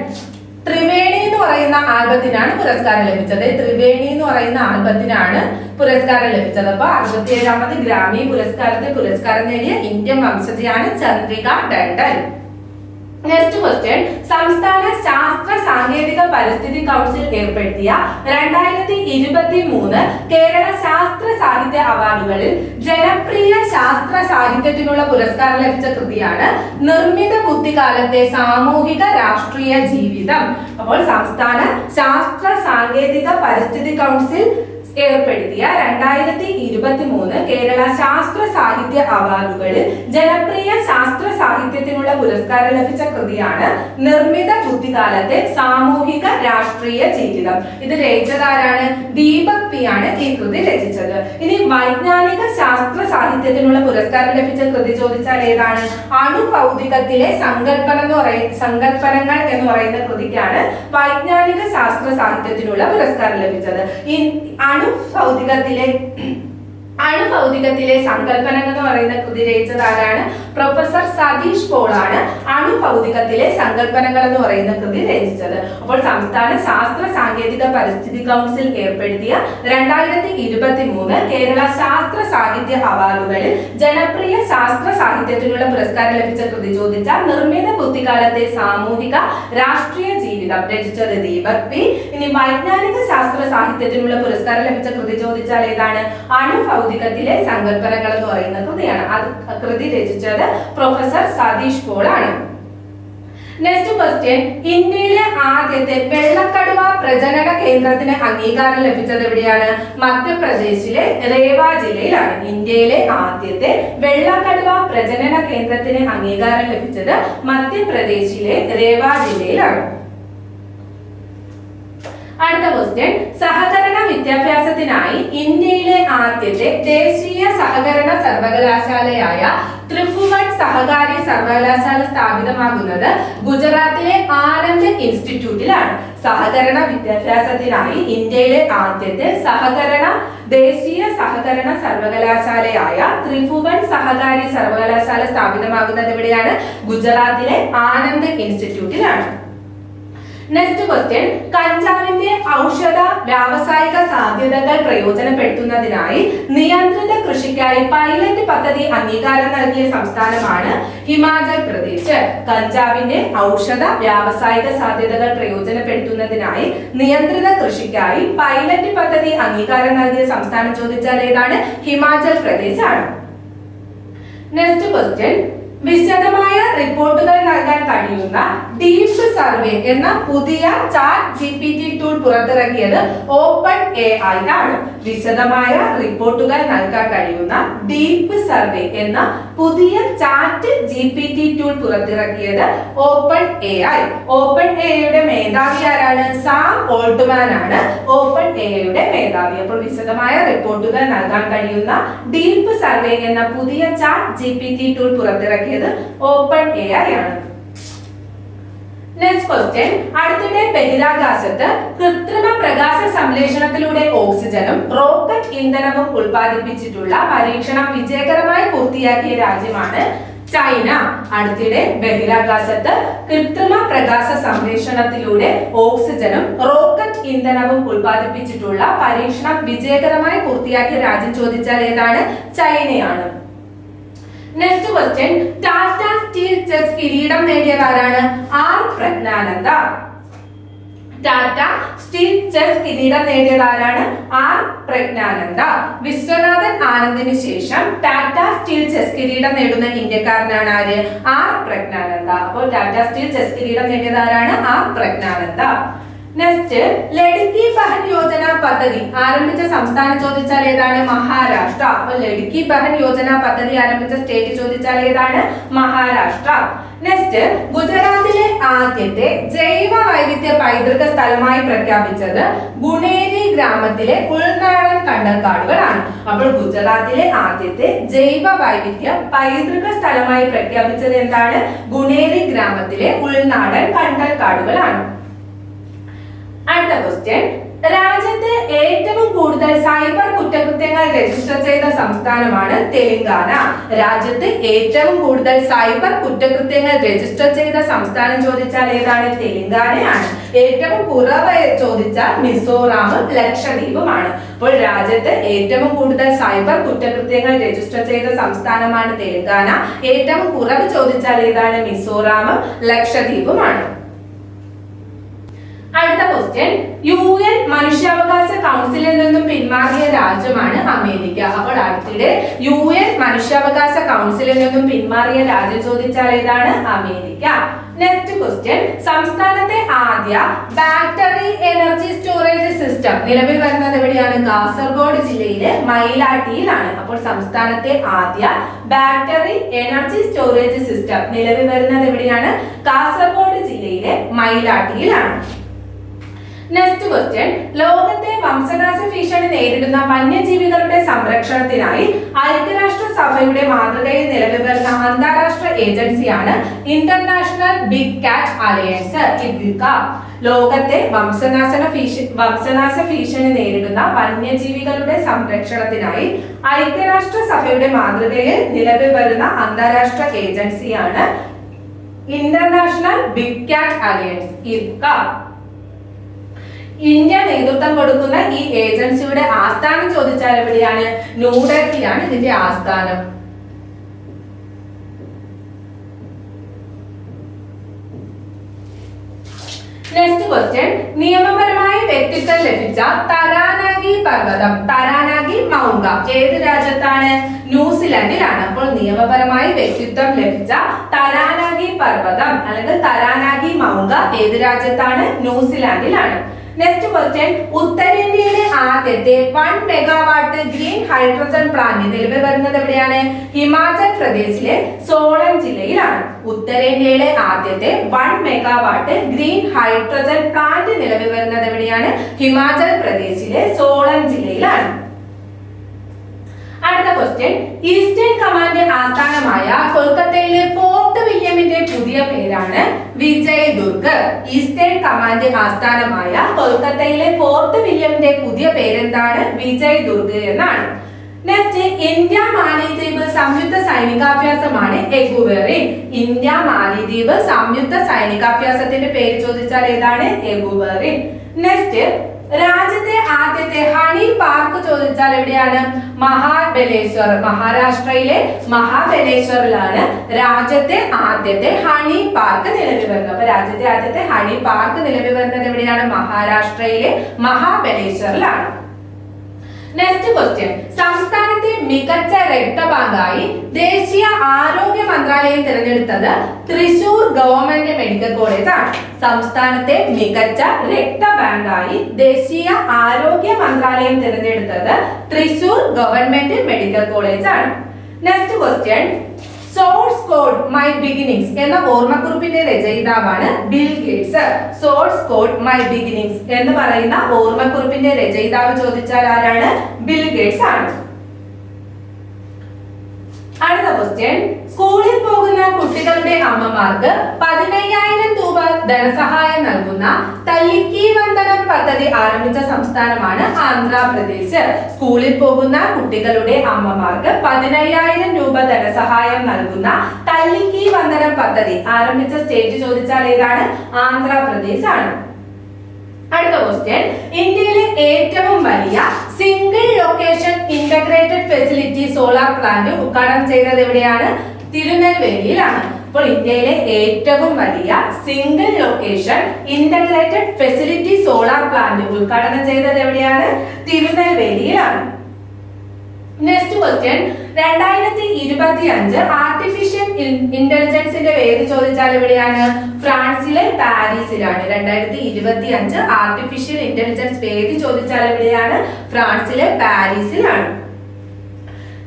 ത്രിവേണി എന്ന് പറയുന്ന ആൽബത്തിനാണ് പുരസ്കാരം ലഭിച്ചത്. ത്രിവേണി എന്ന് പറയുന്ന ആൽബത്തിനാണ് പുരസ്കാരം ലഭിച്ചത്. അപ്പൊ 67ാമത് ഗ്രാമി പുരസ്കാരത്തിൽ പുരസ്കാരം നേടിയ ഇന്ത്യൻ വംശജയാണ് ചന്ദ്രിക ടണ്ടൻ. Next question. സംസ്ഥാന ശാസ്ത്ര സാങ്കേതിക പരിസ്ഥിതി കൗൺസിൽ ഏർപ്പെടുത്തിയ 2023 കേരള ശാസ്ത്ര സാഹിത്യ അവാർഡുകളിൽ ജനപ്രിയ ശാസ്ത്ര സാഹിത്യത്തിനുള്ള പുരസ്കാരം ലഭിച്ച കൃതിയാണ് നിർമ്മിത ബുദ്ധികാലത്തെ സാമൂഹിക രാഷ്ട്രീയ ജീവിതം. അപ്പോൾ സംസ്ഥാന ശാസ്ത്ര സാങ്കേതിക പരിസ്ഥിതി കൗൺസിൽ ഏർപ്പെടുത്തിയ 2023 കേരള ശാസ്ത്ര സാഹിത്യ അവാർഡുകളിൽ ജനപ്രിയ ശാസ്ത്ര സാഹിത്യത്തിനുള്ള പുരസ്കാരം ലഭിച്ച കൃതിയാണ് നിർമ്മിത ബുദ്ധികാലത്തെ സാമൂഹിക രാഷ്ട്രീയ ജീവിതം. ഇത് രചിച്ചതാരാണ്? ദീപക് പി ആണ് ഈ കൃതി രചിച്ചത്. ഇനി വൈജ്ഞാനിക ശാസ്ത്ര സാഹിത്യത്തിനുള്ള പുരസ്കാരം ലഭിച്ച കൃതി ചോദിച്ചാൽ ഏതാണ്? അണുഭൗതികത്തിലെ സങ്കല്പനങ്ങൾ എന്ന് പറയുന്ന കൃതിക്കാണ് വൈജ്ഞാനിക ശാസ്ത്ര സാഹിത്യത്തിനുള്ള പുരസ്കാരം ലഭിച്ചത്. ഈ അണുഭൗതികത്തിലെ അണുഭൗതികത്തിലെ സങ്കല്പനങ്ങൾ എന്ന് പറയുന്ന കൃതി രചിച്ചത് ആരാണ്? പ്രൊഫസർ സതീഷ് പോൾ ആണ് അണുഭൗതികത്തിലെ സങ്കല്പനങ്ങൾ എന്ന് പറയുന്ന കൃതി രചിച്ചത്. അപ്പോൾ സംസ്ഥാന ശാസ്ത്ര സാങ്കേതിക പരിസ്ഥിതി കൗൺസിൽ ഏർപ്പെടുത്തിയ 2023 കേരള ശാസ്ത്ര സാഹിത്യ അവാർഡുകളിൽ ജനപ്രിയ ശാസ്ത്ര സാഹിത്യത്തിനുള്ള പുരസ്കാരം ലഭിച്ച കൃതി ചോദിച്ചാൽ നിർമ്മിത കുട്ടിക്കാലത്തെ സാമൂഹിക രാഷ്ട്രീയ ജീവിതം രചിച്ചത് ദീപക് പി. ഇനി വൈജ്ഞാനിക ശാസ്ത്ര സാഹിത്യത്തിനുള്ള പുരസ്കാരം ലഭിച്ച കൃതി ചോദിച്ചാൽ ഏതാണ്? അണുഭൗതികത്തിലെ സങ്കല്പനങ്ങൾ എന്ന് പറയുന്ന കൃതിയാണ്. അത് കൃതി രചിച്ചത് പ്രൊഫസർ സതീഷ് പോൾ ആണ്. നെക്സ്റ്റ് ക്വസ്റ്റ്യൻ, ഇന്ത്യയിലെ ആദ്യത്തെ വെള്ളക്കടുവ പ്രജനന കേന്ദ്രത്തിന് അംഗീകാരം ലഭിച്ചത് എവിടെയാണ്? മധ്യപ്രദേശിലെ റേവ ജില്ലയിലാണ്. ഇന്ത്യയിലെ ആദ്യത്തെ വെള്ളക്കടുവ പ്രജനന കേന്ദ്രത്തിന് അംഗീകാരം ലഭിച്ചത് മധ്യപ്രദേശിലെ റേവ ജില്ലയിലാണ്. അടുത്ത ക്വസ്റ്റ്യൻ, സഹകരണ വിദ്യാഭ്യാസത്തിനായി ഇന്ത്യയിലെ ആദ്യത്തെ ദേശീയ സഹകരണ സർവകലാശാലയായ ത്രിഭുവൻ സഹകാരി സർവകലാശാല സ്ഥാപിതമാകുന്നത് ഗുജറാത്തിലെ ആനന്ദ് ഇൻസ്റ്റിറ്റ്യൂട്ടിലാണ്. സഹകരണ വിദ്യാഭ്യാസത്തിനായി ഇന്ത്യയിലെ ആദ്യത്തെ ദേശീയ സഹകരണ സർവകലാശാലയായ ത്രിഭുവൻ സഹകാരി സർവകലാശാല സ്ഥാപിതമാകുന്നത് എവിടെയാണ്? ഗുജറാത്തിലെ ആനന്ദ് ഇൻസ്റ്റിറ്റ്യൂട്ടിലാണ്. നെക്സ്റ്റ് ക്വസ്റ്റ്യൻ, കഞ്ചാവിന്റെ ഔഷധ വ്യാവസായിക സാധ്യതകൾ പ്രയോജനപ്പെടുത്തുന്നതിനായി നിയന്ത്രിത കൃഷിക്കായി പൈലറ്റ് പദ്ധതി അംഗീകാരം നൽകിയ സംസ്ഥാനമാണ് ഹിമാചൽ പ്രദേശ്. കഞ്ചാവിന്റെ ഔഷധ വ്യാവസായിക സാധ്യതകൾ പ്രയോജനപ്പെടുത്തുന്നതിനായി നിയന്ത്രിത കൃഷിക്കായി പൈലറ്റ് പദ്ധതി അംഗീകാരം നൽകിയ സംസ്ഥാനം ചോദിച്ചാൽ ഏതാണ്? ഹിമാചൽ പ്രദേശ് ആണ്. നെക്സ്റ്റ് ക്വസ്റ്റ്യൻ, വിശദമായ റിപ്പോർട്ടുകൾ നൽകാൻ കഴിയുന്ന ഡീപ് സർവേ എന്ന പുതിയ ചാറ്റ് GPT ടൂൾ പുറത്തിറക്കിയത് ഓപ്പൺ AI ആണ്. വിശദമായ റിപ്പോർട്ടുകൾ നൽകാൻ കഴിയുന്ന ഡീപ് സർവേ എന്ന പുതിയ ചാറ്റ് GPT ടൂൾ പുറത്തിറക്കിയത് ഓപ്പൺ AI. ഓപ്പൺ AIയുടെ മേധാവി ആരാണ്? സാം ഓൾട്ട്മാൻ ആണ് ഓപ്പൺ AIയുടെ മേധാവി. അപ്പോൾ വിശദമായ റിപ്പോർട്ടുകൾ നൽകാൻ കഴിയുന്ന ഡീപ് സർവേ എന്ന പുതിയ ചാറ്റ് GPT ടൂൾ പുറത്തിറക്കിയത് ഓപ്പൺ AI ആണ്. നെക്സ്റ്റ് ക്വസ്റ്റ്യൻ, അടുത്തിടെ ബഹിരാകാശത്ത് കൃത്രിമ പ്രകാശ സംശ്ലേഷണത്തിലൂടെ ഓക്സിജനും റോക്കറ്റ് ഇന്ധനവും ഉൽപ്പാദിപ്പിച്ചിട്ടുള്ള പരീക്ഷണം വിജയകരമായി പൂർത്തിയാക്കിയ രാജ്യമാണ് ചൈന. അടുത്തിടെ ബഹിരാകാശത്ത് കൃത്രിമ പ്രകാശ സംശ്ലേഷണത്തിലൂടെ ഓക്സിജനും റോക്കറ്റ് ഇന്ധനവും ഉൽപ്പാദിപ്പിച്ചിട്ടുള്ള പരീക്ഷണം വിജയകരമായി പൂർത്തിയാക്കിയ രാജ്യം ചോദിച്ചാൽ ഏതാണ്? ചൈനയാണ്. Next question, Tata steel chess കിരീടം നേടിയത് ആരാണ്? R Praggnanandhaa. Tata steel chess കിരീടം നേടിയത് ആരാണ്? ആർ പ്രജ്ഞാനന്ദ. വിശ്വനാഥൻ ആനന്ദിന് ശേഷം ടാറ്റ സ്റ്റീൽ ചെസ് കിരീടം നേടുന്ന ഇന്ത്യക്കാരനാണ് ആര്? ആർ പ്രജ്ഞാനന്ദ. അപ്പോൾ ടാറ്റ സ്റ്റീൽ ചെസ് കിരീടം നേടിയത് ആരാണ്? ആർ പ്രജ്ഞാനന്ദ. നെക്സ്റ്റ്, ലഡ്കി ബഹൻ യോജന പദ്ധതി ആരംഭിച്ച സംസ്ഥാനം ചോദിച്ചാൽ ഏതാണ്? മഹാരാഷ്ട്ര. അപ്പോൾ ലഡ്കി ബഹൻ യോജന പദ്ധതി ആരംഭിച്ച സ്റ്റേറ്റ് ചോദിച്ചാൽ ഏതാണ്? മഹാരാഷ്ട്ര. നെക്സ്റ്റ്, ഗുജറാത്തിലെ ആദ്യത്തെ ജൈവ വൈവിധ്യ പൈതൃക സ്ഥലമായി പ്രഖ്യാപിച്ചത് ഗുണേരി ഗ്രാമത്തിലെ ഉൾനാടൻ കണ്ടൽക്കാടുകളാണ്. അപ്പോൾ ഗുജറാത്തിലെ ആദ്യത്തെ ജൈവ വൈവിധ്യ പൈതൃക സ്ഥലമായി പ്രഖ്യാപിച്ചത് എന്താണ്? ഗുണേരി ഗ്രാമത്തിലെ ഉൾനാടൻ കണ്ടൽക്കാടുകളാണ്. അടുത്ത ക്വസ്റ്റ്യൻ, രാജ്യത്ത് ഏറ്റവും കൂടുതൽ സൈബർ കുറ്റകൃത്യങ്ങൾ രജിസ്റ്റർ ചെയ്ത സംസ്ഥാനമാണ് തെലങ്കാന. രാജ്യത്ത് ഏറ്റവും കൂടുതൽ സൈബർ കുറ്റകൃത്യങ്ങൾ രജിസ്റ്റർ ചെയ്ത സംസ്ഥാനം ചോദിച്ചാൽ ഏതാണ്? തെലങ്കാനയാണ്. ഏറ്റവും കുറവ് ചോദിച്ചാൽ മിസോറാമും ലക്ഷദ്വീപുമാണ്. അപ്പോൾ രാജ്യത്ത് ഏറ്റവും കൂടുതൽ സൈബർ കുറ്റകൃത്യങ്ങൾ രജിസ്റ്റർ ചെയ്ത സംസ്ഥാനമാണ് തെലങ്കാന. ഏറ്റവും കുറവ് ചോദിച്ചാൽ ഏതാണ്? മിസോറാമും ലക്ഷദ്വീപുമാണ്. അടുത്ത ക്വസ്റ്റ്യൻ, UN മനുഷ്യാവകാശ കൗൺസിലിൽ നിന്നും പിന്മാറിയ രാജ്യമാണ് അമേരിക്ക. അപ്പോൾ അടുത്തിടെ UN മനുഷ്യാവകാശ കൗൺസിലിൽ നിന്നും പിന്മാറിയ രാജ്യം ചോദിച്ചാൽ ഏതാണ്? അമേരിക്ക. നെക്സ്റ്റ് ക്വസ്റ്റ്യൻ, സംസ്ഥാനത്തെ ആദ്യ ബാറ്ററി എനർജി സ്റ്റോറേജ് സിസ്റ്റം നിലവിൽ വരുന്നത് എവിടെയാണ്? കാസർഗോഡ് ജില്ലയിലെ മയിലാട്ടിയിലാണ്. അപ്പോൾ സംസ്ഥാനത്തെ ആദ്യ ബാറ്ററി എനർജി സ്റ്റോറേജ് സിസ്റ്റം നിലവിൽ വരുന്നത് എവിടെയാണ്? കാസർഗോഡ് ജില്ലയിലെ മയിലാട്ടിയിലാണ്. നെക്സ്റ്റ് ക്വസ്റ്റ്യൻ, ലോകത്തെ വംശനാശ ഭീഷണി നേരിടുന്ന വന്യജീവികളുടെ സംരക്ഷണത്തിനായി ഐക്യരാഷ്ട്രസഭയുടെ മാതൃകയിൽ നിലവിൽ വരുന്ന അന്താരാഷ്ട്ര ഏജൻസിയാണ് ഇന്റർനാഷണൽ ബിഗ് കാറ്റ് അലയൻസ് (IBCA). ലോകത്തെ വംശനാശ ഭീഷണി നേരിടുന്ന വന്യജീവികളുടെ സംരക്ഷണത്തിനായി ഐക്യരാഷ്ട്രസഭയുടെ മാതൃകയിൽ നിലവിൽ വരുന്ന അന്താരാഷ്ട്ര ഏജൻസിയാണ് ഇന്റർനാഷണൽ ബിഗ് കാറ്റ് അലയൻസ് (IBCA). ഇന്ത്യ നേതൃത്വം കൊടുക്കുന്ന ഈ ഏജൻസിയുടെ ആസ്ഥാനം ചോദിച്ചാൽ എവിടെയാണ്? ന്യൂഡൽഹിയിലാണ് ഇതിന്റെ ആസ്ഥാനം. നെക്സ്റ്റ് ക്വസ്റ്റ്യൻ, നിയമപരമായി വ്യക്തിത്വം ലഭിച്ച തരാനാഗി പർവ്വതം, തരാനാഗി മൗങ്ക ഏത് രാജ്യത്താണ്? ന്യൂസിലാൻഡിലാണ്. അപ്പോൾ നിയമപരമായി വ്യക്തിത്വം ലഭിച്ച തരാനാഗി പർവ്വതം അല്ലെങ്കിൽ തരാനാഗി മൗങ്ക ഏത് രാജ്യത്താണ്? ന്യൂസിലാൻഡിലാണ്. നെക്സ്റ്റ് ക്വസ്റ്റ്യൻ, ഉത്തരേന്ത്യയിലെ ആദ്യത്തെ 1 മെഗാവാട്ട് ഗ്രീൻ ഹൈഡ്രജൻ പ്ലാന്റ് നിലവിൽ വരുന്നത് എവിടെയാണ്? ഹിമാചൽ പ്രദേശിലെ സോളൻ ജില്ലയിലാണ്. ഉത്തരേന്ത്യയിലെ ആദ്യത്തെ 1 മെഗാവാട്ട് ഗ്രീൻ ഹൈഡ്രജൻ പ്ലാന്റ് നിലവിൽ വരുന്നത് എവിടെയാണ്? ഹിമാചൽ പ്രദേശിലെ സോളൻ ജില്ലയിലാണ്. അടുത്ത ക്വസ്റ്റ്യൻ, ഈസ്റ്റേൺ കമാൻഡ് ആസ്ഥാനമായ കൊൽക്കത്തയിലെ ഫോർട്ട് വില്യമിന്റെ പുതിയ പേരാണ് വിജയ് ദുർഗ്. ഈസ്റ്റേൺ കമാൻഡ് ആസ്ഥാനമായ കൊൽക്കത്തയിലെ ഫോർട്ട് വില്യമിന്റെ പുതിയ പേരെന്താണ്? വിജയ് ദുർഗ് എന്നാണ്. നെക്സ്റ്റ്, ഇന്ത്യ മാലിദ്വീപ് സംയുക്ത സൈനികാഭ്യാസമാണ് എഗുവേറിൻ. ഇന്ത്യ മാലിദ്വീപ് സംയുക്ത സൈനികാഭ്യാസത്തിന്റെ പേര് ചോദിച്ചാൽ ഏതാണ്? എഗുവേറിൻ. നെക്സ്റ്റ്, രാജ്യത്തെ ആദ്യത്തെ ഹണി പാർക്ക് ചോദിച്ചാൽ എവിടെയാണ്? മഹാബലേശ്വർ. മഹാരാഷ്ട്രയിലെ മഹാബലേശ്വറിലാണ് രാജ്യത്തെ ആദ്യത്തെ ഹണി പാർക്ക് നിലവിൽ വരുന്നത്. അപ്പൊ രാജ്യത്തെ ആദ്യത്തെ ഹണി പാർക്ക് നിലവിൽ വരുന്നത് എവിടെയാണ്? മഹാരാഷ്ട്രയിലെ മഹാബലേശ്വറിലാണ്. നെക്സ്റ്റ് ക്വസ്റ്റ്യൻ, സംസ്ഥാനത്തെ മികച്ച രക്തബാങ്കായി ദേശീയ ആരോഗ്യ മന്ത്രാലയം തിരഞ്ഞെടുത്തത് തൃശൂർ ഗവൺമെന്റ് മെഡിക്കൽ കോളേജ് ആണ്. സംസ്ഥാനത്തെ മികച്ച രക്തബാങ്കായി ദേശീയ ആരോഗ്യ മന്ത്രാലയം തിരഞ്ഞെടുത്തത് തൃശൂർ ഗവൺമെന്റ് മെഡിക്കൽ കോളേജ് ആണ്. Next question, source code my beginnings എന്ന ഓർമ്മക്കുറിപ്പിന്റെ രചയിതാവാണ് Bill Gates. Source code my beginnings എന്ന് പറയുന്ന ഓർമ്മക്കുറിപ്പിന്റെ രചയിതാവ് ചോദിച്ചാൽ ആരാണ്? ബിൽ ഗേറ്റ്സ് ആണ്. അടുത്ത ക്വസ്റ്റ്യൻ, സ്കൂളിൽ പോകുന്ന കുട്ടികളുടെ അമ്മമാർക്ക് 15,000 രൂപ ധനസഹായം നൽകുന്ന തല്ലിക്കി വന്ദനം പദ്ധതി ആരംഭിച്ച സംസ്ഥാനമാണ് ആന്ധ്രാപ്രദേശ്. സ്കൂളിൽ പോകുന്ന കുട്ടികളുടെ അമ്മമാർക്ക് 15,000 രൂപ ധനസഹായം നൽകുന്ന തല്ലിക്കി വന്ദനം പദ്ധതി ആരംഭിച്ച സ്റ്റേറ്റ് ചോദിച്ചാൽ ഏതാണ്? ആന്ധ്രാപ്രദേശ് ആണ്. അടുത്ത ക്വസ്റ്റ്യൻ, ഇന്ത്യയിലെ ഏറ്റവും വലിയ single location integrated facility solar plant ഉദ്ഘാടനം ചെയ്തത് എവിടെയാണ്? തിരുനെൽവേലിയിലാണ്. അപ്പോൾ ഇന്ത്യയിലെ ഏറ്റവും വലിയ single location integrated facility solar plant ഉദ്ഘാടനം ചെയ്തത് എവിടെയാണ്? തിരുനെൽവേലിയിലാണ്. നെക്സ്റ്റ് ക്വസ്റ്റ്യൻ, 2025 ആർട്ടിഫിഷ്യൽ ഇന്റലിജൻസിന്റെ പേര് ചോദിച്ചാൽ എവിടെയാണ്? ഫ്രാൻസിലെ പാരീസിലാണ്. 2025 ആർട്ടിഫിഷ്യൽ ഇന്റലിജൻസ് പേര് ചോദിച്ചാൽ എവിടെയാണ്? ഫ്രാൻസിലെ പാരീസിലാണ്.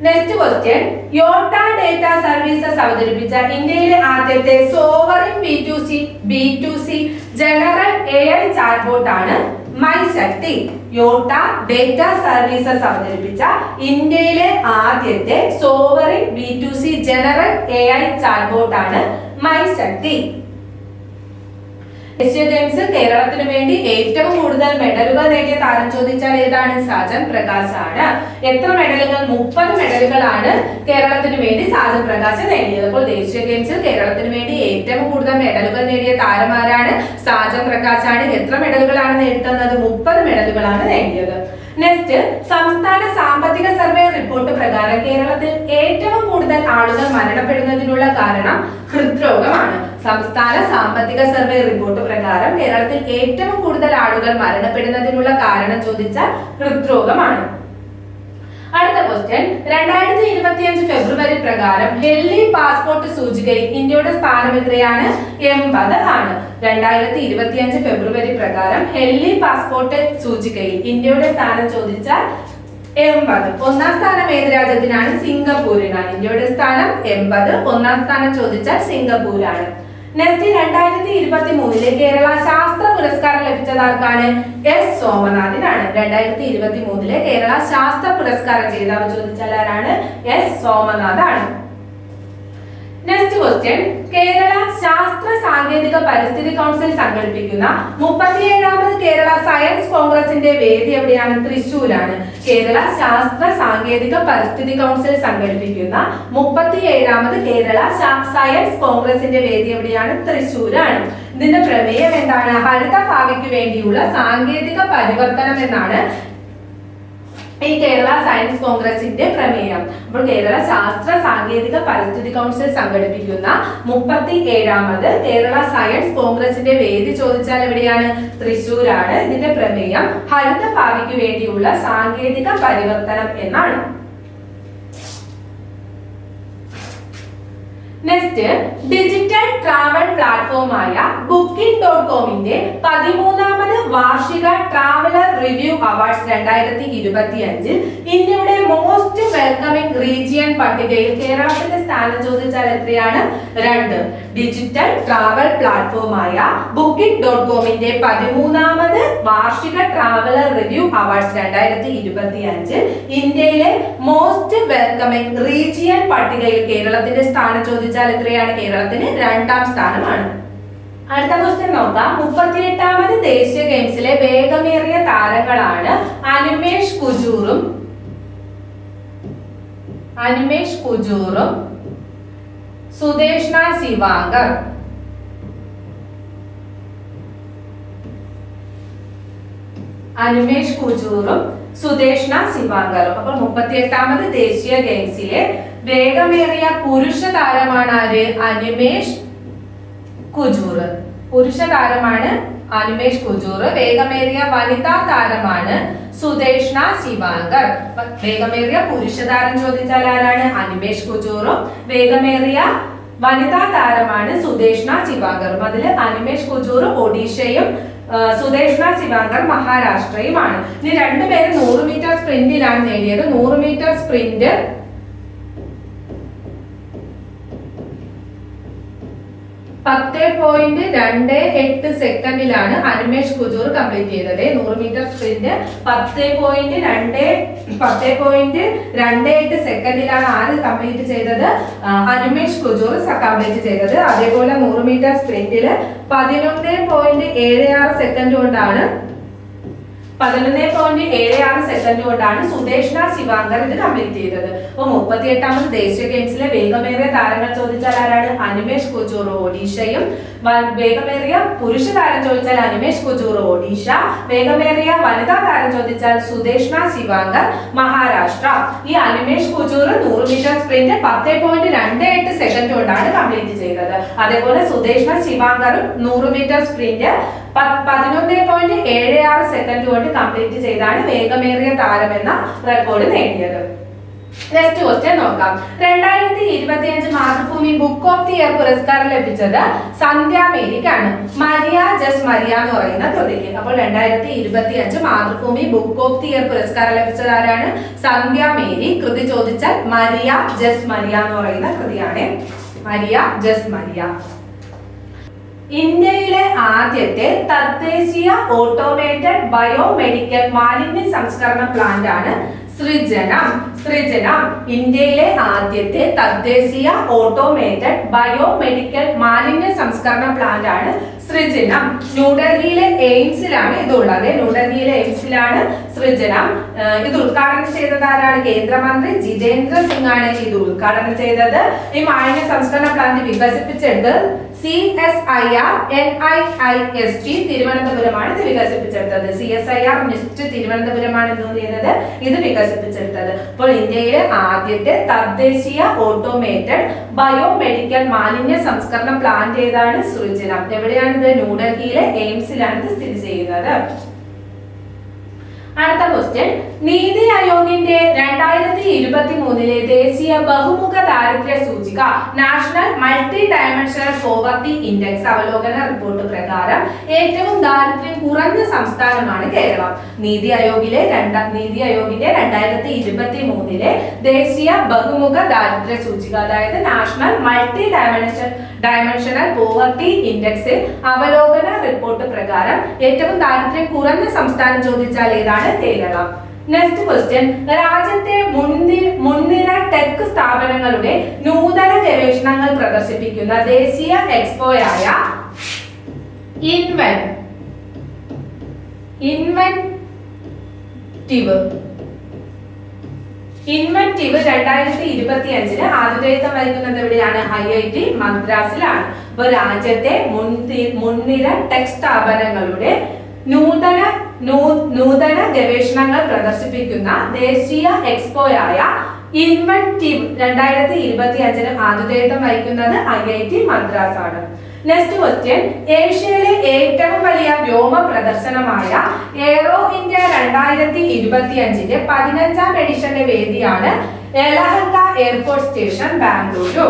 Next question, Yotta data services അവതരിപ്പിച്ച ഇന്ത്യയിലെ ആദ്യത്തെ sovereign B2C general AI chatbot ആണ് മൈശക്തി. യോട്ട ഡേറ്റ സർവീസസ് അവതരിപ്പിച്ച ഇന്ത്യയിലെ ആദ്യത്തെ sovereign B2C general AI chatbot ആണ് മൈശക്തി. ഏഷ്യൻ ഗെയിംസ് കേരളത്തിന് വേണ്ടി ഏറ്റവും കൂടുതൽ മെഡലുകൾ നേടിയ താരം ചോദിച്ചാൽ ഏതാണ്? സാജൻ പ്രകാശ് ആണ്. എത്ര മെഡലുകൾ? 30 മെഡലുകളാണ് കേരളത്തിന് വേണ്ടി സാജൻ പ്രകാശ് നേടിയത്. അപ്പോൾ ദേശീയ ഗെയിംസിൽ കേരളത്തിന് വേണ്ടി ഏറ്റവും കൂടുതൽ മെഡലുകൾ നേടിയ താരം ആരാണ്? സാജൻ പ്രകാശ് ആണ്. എത്ര മെഡലുകളാണ് നേടുന്നത്? 30 മെഡലുകളാണ് നേടിയത്. നെക്സ്റ്റ്, സംസ്ഥാന സാമ്പത്തിക സർവേ റിപ്പോർട്ട് പ്രകാരം കേരളത്തിൽ ഏറ്റവും കൂടുതൽ ആളുകൾ മരണപ്പെടുന്നതിനുള്ള കാരണം ഹൃദ്രോഗമാണ്. സംസ്ഥാന സാമ്പത്തിക സർവേ റിപ്പോർട്ട് പ്രകാരം കേരളത്തിൽ ഏറ്റവും കൂടുതൽ ആളുകൾ മരണപ്പെടുന്നതിനുള്ള കാരണം ചോദിച്ചാൽ ഹൃദ്രോഗമാണ്. അടുത്ത ക്വസ്റ്റ്യൻ, 2025 ഫെബ്രുവരി പ്രകാരം ഹെല്ലി പാസ്പോർട്ട് സൂചികയിൽ ഇന്ത്യയുടെ സ്ഥാനം എത്രയാണ്? 80 ആണ്. 2025 ഫെബ്രുവരി പ്രകാരം ഹെല്ലി പാസ്പോർട്ട് സൂചികയിൽ ഇന്ത്യയുടെ സ്ഥാനം ചോദിച്ചാൽ 80. ഒന്നാം സ്ഥാനം ഏത് രാജ്യത്തിനാണ്? സിംഗപ്പൂരിനാണ്. ഇന്ത്യയുടെ സ്ഥാനം 80. ഒന്നാം സ്ഥാനം ചോദിച്ചാൽ സിംഗപ്പൂരാണ്. നെക്സ്റ്റ് 2023 കേരള ശാസ്ത്ര പുരസ്കാരം ലഭിച്ചത് ആർക്കാണ്? എസ് സോമനാഥിനാണ്. 2023 കേരള ശാസ്ത്ര പുരസ്കാരം ജേതാവ് ചോദിച്ചാൽ ആരാണ്? എസ് സോമനാഥാണ്. നെക്സ്റ്റ് ക്വസ്റ്റ്യൻ, കേരള ശാസ്ത്ര സാങ്കേതിക പരിസ്ഥിതി കൗൺസിൽ സംഘടിപ്പിക്കുന്ന 37ാമത് കേരള സയൻസ് കോൺഗ്രസിന്റെ വേദി എവിടെയാണ്? തൃശ്ശൂരാണ്. കേരള ശാസ്ത്ര സാങ്കേതിക പരിസ്ഥിതി കൗൺസിൽ സംഘടിപ്പിക്കുന്ന 37ാമത് കേരള സയൻസ് കോൺഗ്രസിന്റെ വേദി എവിടെയാണ്? തൃശ്ശൂരാണ്. ഇതിന്റെ പ്രമേയം എന്താണ്? ഹരിത ഭാവിക്ക് വേണ്ടിയുള്ള സാങ്കേതിക പരിവർത്തനം എന്നാണ് ഈ കേരള സയൻസ് കോൺഗ്രസിന്റെ പ്രമേയം. അപ്പോൾ കേരള ശാസ്ത്ര സാങ്കേതിക പരിസ്ഥിതി കൗൺസിൽ സംഘടിപ്പിക്കുന്ന 37ാമത് കേരള സയൻസ് കോൺഗ്രസിന്റെ വേദി ചോദിച്ചാൽ എവിടെയാണ്? തൃശ്ശൂരാണ്. ഇതിന്റെ പ്രമേയം ഹരിത ഭാവിക്ക് വേണ്ടിയുള്ള സാങ്കേതിക പരിവർത്തനം എന്നാണ്. നെക്സ്റ്റ്, ഡിജിറ്റൽ ട്രാവൽ പ്ലാറ്റ്ഫോമായ Booking.comന്റെ 13ാമത് വാർഷിക ട്രാവലർ റിവ്യൂ അവാർഡ്സ് 2025 ഇന്ത്യയുടെ മോസ്റ്റ് വെൽക്കമിംഗ് റീജിയൻ പട്ടികയിൽ കേരളത്തിന്റെ സ്ഥാനം ചോദിച്ചാൽ എത്രയാണ്? 2. ഡിജിറ്റൽ ട്രാവൽ പ്ലാറ്റ്ഫോമായ Booking.comന്റെ 13ാമത് വാർഷിക ട്രാവലർ റിവ്യൂ അവാർഡ്സ് 2025 ഇന്ത്യയിലെ മോസ്റ്റ് വെൽക്കമിംഗ് റീജിയൻ പട്ടികയിൽ കേരളത്തിന്റെ സ്ഥാനം ചോദിച്ചാൽ എത്രയാണ്? കേരളത്തിന് 2ാം സ്ഥാനമാണ്. അടുത്ത ക്വസ്റ്റ്യൻ നോക്കാം. 38ാമത് ദേശീയ ഗെയിംസിലെ വേഗമേറിയ താരങ്ങളാണ് അനിമേഷ് കുജൂറും സുദേഷ്ണ ശിവാങ്കർ. അനിമേഷ് കുജൂറും സുദേഷ്ണ ശിവാങ്കറും. അപ്പോൾ 38ാമത് ദേശീയ ഗെയിംസിലെ വേഗമേറിയ പുരുഷ താരമാണ് ആര്? അനിമേഷ് കുജൂർ. പുരുഷ താരമാണ് അനിമേഷ് കുജൂർ. വേഗമേറിയ വനിതാ താരമാണ് സുദേഷ്ണ ശിവാങ്കർ. വേഗമേറിയ പുരുഷ താരം ചോദിച്ചാൽ ആരാണ്? അനിമേഷ് കുജൂറും വേഗമേറിയ വനിതാ താരമാണ് സുദേഷ്ണ ശിവാങ്കറും. അതിൽ അനിമേഷ് കുജൂർ ഒഡീഷയും സുദേഷ്ണ ശിവാങ്കർ മഹാരാഷ്ട്രയുമാണ്. ഇനി രണ്ടുപേരും 100 മീറ്റർ സ്പ്രിന്റിലാണ് നേടിയത്. 100 മീറ്റർ സ്പ്രിന്റ് 10.28 സെക്കൻഡിലാണ് അനിമേഷ് കുജൂർ കംപ്ലീറ്റ് ചെയ്തത്. 100 മീറ്റർ സ്പ്രിന്റ് 10.28 സെക്കൻഡിലാണ് ആര് കംപ്ലീറ്റ് ചെയ്തത്? അനിമേഷ് കുജൂർ കംപ്ലീറ്റ് ചെയ്തത്. അതേപോലെ 100 മീറ്റർ സ്പ്രിന്റില് 11.76 സെക്കൻഡ് കൊണ്ടാണ് 11.76 സെക്കൻഡ് കൊണ്ടാണ് സുദേഷ്ണ ശിവാങ്കർ ഇത് കംപ്ലീറ്റ് ചെയ്തത്. അപ്പോൾ 38ാമത് ദേശീയ ഗെയിംസിലെ വേഗമേറിയ താരങ്ങൾ ചോദിച്ചാൽ ആരാണ്? അനിമേഷ് കുജൂർ ഒഡീഷയും. വേഗമേറിയ പുരുഷ താരം ചോദിച്ചാൽ അനിമേഷ് കുജൂർ ഒഡീഷ. വേഗമേറിയ വനിതാ താരം ചോദിച്ചാൽ സുദേഷ്ണ ശിവാങ്കർ മഹാരാഷ്ട്ര. ഈ Animesh Kujur 100 metre sprint 10.28 second കൊണ്ടാണ് കംപ്ലീറ്റ് ചെയ്തത്. അതേപോലെ സുദേഷ്ണ ശിവാങ്കറും 100 മീറ്റർ സ്പ്രിന്റ് 11.76 സെക്കൻഡ് കൊണ്ട് കംപ്ലീറ്റ് ചെയ്താണ് വേഗമേറിയ താരം എന്ന റെക്കോർഡ് നേടിയത്. നെക്സ്റ്റ് ക്വസ്റ്റ്യൻ നോക്കാം. 2025 Mathrubhumi book of the year പുരസ്കാരം ലഭിച്ചത് സന്ധ്യ മേരിക്കാണ്. മരിയ ജസ് മരിയ എന്ന് പറയുന്ന കൃതിക്ക്. അപ്പോൾ 2025 Mathrubhumi book of the year പുരസ്കാരം ലഭിച്ചത് ആരാണ്? സന്ധ്യ മേരി. കൃതി ചോദിച്ചാൽ മരിയ ജസ് മരിയ എന്ന് പറയുന്ന കൃതിയാണ്. മരിയ ജസ് മരിയ. ഇന്ത്യയിലെ ആദ്യത്തെ തദ്ദേശീയ ഓട്ടോമേറ്റഡ് ബയോമെഡിക്കൽ മാലിന്യ സംസ്കരണ പ്ലാന്റ് ആണ് സൃജനം. ഇന്ത്യയിലെ ആദ്യത്തെ തദ്ദേശീയ ഓട്ടോമേറ്റഡ് ബയോമെഡിക്കൽ മാലിന്യ സംസ്കരണ പ്ലാന്റ് ആണ് സൃജനം. ന്യൂഡൽഹിയിലെ എയിംസിലാണ് ഇതുള്ളത്. ന്യൂഡൽഹിയിലെ എയിംസിലാണ് സൃജനം. ഇത് ഉദ്ഘാടനം ചെയ്തത് ആരാണ്? കേന്ദ്രമന്ത്രി ജിതേന്ദ്ര സിംഗ് ആണ് ഇത് ഉദ്ഘാടനം ചെയ്തത്. ഈ മാലിന്യ സംസ്കരണ പ്ലാന്റ് വികസിപ്പിച്ചെടുത്ത് CSIR NIIST തിരുവനന്തപുരമാണ് ഇത് വികസിപ്പിച്ചെടുത്തത്. CSIR NIST തിരുവനന്തപുരമാണ് എന്ത് ചെയ്തത്? ഇത് വികസിപ്പിച്ചെടുത്തത്. അപ്പോൾ ഇന്ത്യയിലെ ആദ്യത്തെ തദ്ദേശീയ ഓട്ടോമേറ്റഡ് ബയോമെഡിക്കൽ മാലിന്യ സംസ്കരണ പ്ലാന്റ് ഏതാണ്? സൃജനം. എവിടെയാണിത്? ന്യൂഡൽഹിയിലെ എയിംസിലാണ് ഇത് സ്ഥിതി ചെയ്യുന്നത്. അടുത്ത ക്വസ്റ്റ്യൻ, നീതി ആയോഗിന്റെ 2023 ദേശീയ ബഹുമുഖ ദാരിദ്ര്യ സൂചിക national multi dimensional poverty index അവലോകന റിപ്പോർട്ട് പ്രകാരം ഏറ്റവും ദാരിദ്ര്യം കുറഞ്ഞ സംസ്ഥാനമാണ് കേരളം. നീതി ആയോഗിന്റെ 2023 ദേശീയ ബഹുമുഖ ദാരിദ്ര്യ സൂചിക, അതായത് നാഷണൽ മൾട്ടി ഡയമെൻഷണൽ പോവർട്ടി ഇൻഡെക്സിൽ അവലോകന റിപ്പോർട്ട് പ്രകാരം ഏറ്റവും ദാരിദ്ര്യം കുറഞ്ഞ സംസ്ഥാനം ചോദിച്ചാൽ ഏതാണ്? കേരളം. നെക്സ്റ്റ് ക്വസ്റ്റ്യൻ, രാജ്യത്തെ മുൻനിര ടെക് സ്ഥാപനങ്ങളുടെ നൂതന ഗവേഷണങ്ങൾ പ്രദർശിപ്പിക്കുന്ന ദേശീയ എക്സ്പോയായ ഇൻവെന്റീവ് 2025 ആതിഥേയത്വം വഹിക്കുന്നത് എവിടെയാണ്? IIT മദ്രാസിലാണ്. അപ്പൊ രാജ്യത്തെ മുൻനിര ടെക് സ്ഥാപനങ്ങളുടെ നൂതന ഗവേഷണങ്ങൾ പ്രദർശിപ്പിക്കുന്ന ദേശീയ എക്സ്പോയായ ഇൻവെന്റീവ് 2025 ആതിഥേയത്വം വഹിക്കുന്നത് IIT മദ്രാസ് ആണ്. നെക്സ്റ്റ് ക്വസ്റ്റ്യൻ, ഏഷ്യയിലെ ഏറ്റവും വലിയ വ്യോമ പ്രദർശനമായ എയ്റോ ഇന്ത്യ 2025 15ാം എഡിഷന്റെ വേദിയാണ് യലഹങ്ക എയർഫോഴ്സ് സ്റ്റേഷൻ, ബാംഗ്ലൂരു.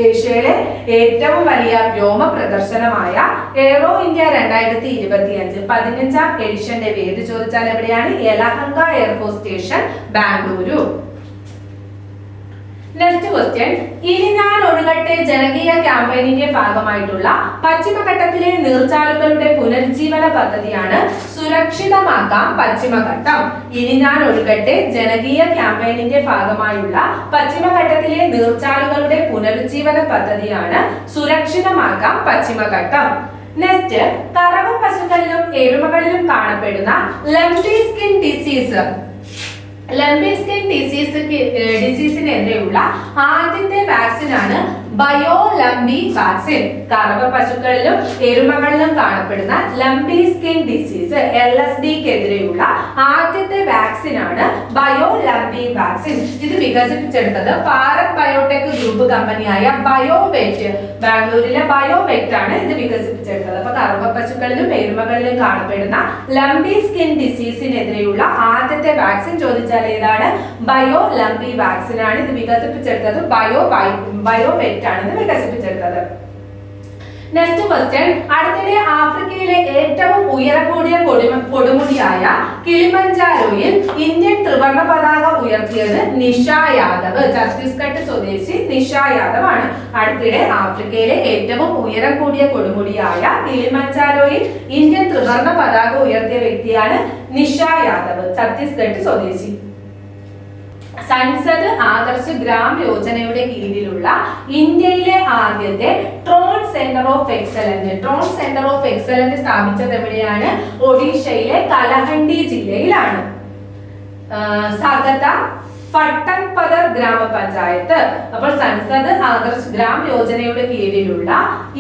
ഏഷ്യയിലെ ഏറ്റവും വലിയ വ്യോമ പ്രദർശനമായ എയ്റോ ഇന്ത്യ 2025 15ാം എഡിഷന്റെ വേദി ചോദിച്ചാൽ എവിടെയാണ്? Yelahanka air force station, Bengaluru. Next question, ഇനി ഞാൻ ഒഴുകട്ടെ ജനകീയ ക്യാമ്പയിനിന്റെ ഭാഗമായിട്ടുള്ള പശ്ചിമഘട്ടത്തിലെ നീർച്ചാലുകളുടെ പുനരുജ്ജീവന പദ്ധതിയാണ് സുരക്ഷിതമാക്കാം പശ്ചിമഘട്ടം. ഇനി ഞാൻ ഒഴുകട്ടെ ജനകീയ ക്യാമ്പയിനിന്റെ ഭാഗമായുള്ള പശ്ചിമഘട്ടത്തിലെ നീർച്ചാലുകളുടെ പുനരുജ്ജീവന പദ്ധതിയാണ് സുരക്ഷിതമാക്കാം പശ്ചിമഘട്ടം. നെക്സ്റ്റ്, കറവ പശുക്കളിലും എരുമകളിലും കാണപ്പെടുന്ന ലംബി സ്കിൻ ഡിസീസിനെതിരെയുള്ള ആദ്യത്തെ വാക്സിനാണ് ബയോലംബി വാക്സിൻ. കറവ പശുക്കളിലും എരുമകളിലും കാണപ്പെടുന്ന ലംബി സ്കിൻ ഡിസീസ് LSD-ക്കെതിരെയുള്ള ആദ്യത്തെ വാക്സിനാണ് ബയോലംബി വാക്സിൻ. ഇത് വികസിപ്പിച്ചെടുത്തത് ഭാരത് ബയോടെക് ഗ്രൂപ്പ് കമ്പനിയായ ബയോവെറ്റ്, ബാംഗ്ലൂരിലെ ബയോവെറ്റ് ആണ് ഇത് വികസിപ്പിച്ചെടുത്തത്. അപ്പൊ കറവ പശുക്കളിലും എരുമകളിലും കാണപ്പെടുന്ന ലംബി സ്കിൻ ഡിസീസിനെതിരെയുള്ള ആദ്യത്തെ വാക്സിൻ ചോദിച്ചാൽ ഏതാണ്? ബയോലംബി വാക്സിൻ ആണ്. ഇത് വികസിപ്പിച്ചെടുത്തത് ബയോവെറ്റ് ആണ് ഇത് വികസിപ്പിച്ചെടുത്തത്. നെക്സ്റ്റ് ക്വസ്റ്റ്യൻ, അടുത്തിടെ ആഫ്രിക്കയിലെ ഏറ്റവും ഉയരം കൂടിയ കൊടുമുടിയായ കിളിമഞ്ചാരോയിൽ ഇന്ത്യൻ ത്രിവർണ്ണ പതാക ഉയർത്തിയത് നിഷ യാദവ്, ഛത്തീസ്ഗഡ് സ്വദേശി നിഷ യാദവ് ആണ്. അടുത്തിടെ ആഫ്രിക്കയിലെ ഏറ്റവും ഉയരം കൂടിയ കൊടുമുടിയായ കിളിമഞ്ചാരോയിൽ ഇന്ത്യൻ ത്രിവർണ്ണ പതാക ഉയർത്തിയ വ്യക്തിയാണ് നിഷ യാദവ്, ഛത്തീസ്ഗഡ് സ്വദേശി. സൻസദ് ആദർശ് ഗ്രാം യോജനയുടെ കീഴിലുള്ള ഇന്ത്യയിലെ ആദ്യത്തെ ട്രോൺ സെന്റർ ഓഫ് എക്സലൻസ് സ്ഥാപിച്ചത് എവിടെയാണ്? ഒഡീഷയിലെ കലഹണ്ഡി ജില്ലയിലാണ്. സഗത പട്ടൻപദർ ഗ്രാമപഞ്ചായത്ത്. അപ്പോൾ സൻസദ് ആദർശ് ഗ്രാം യോജനയുടെ കീഴിലുള്ള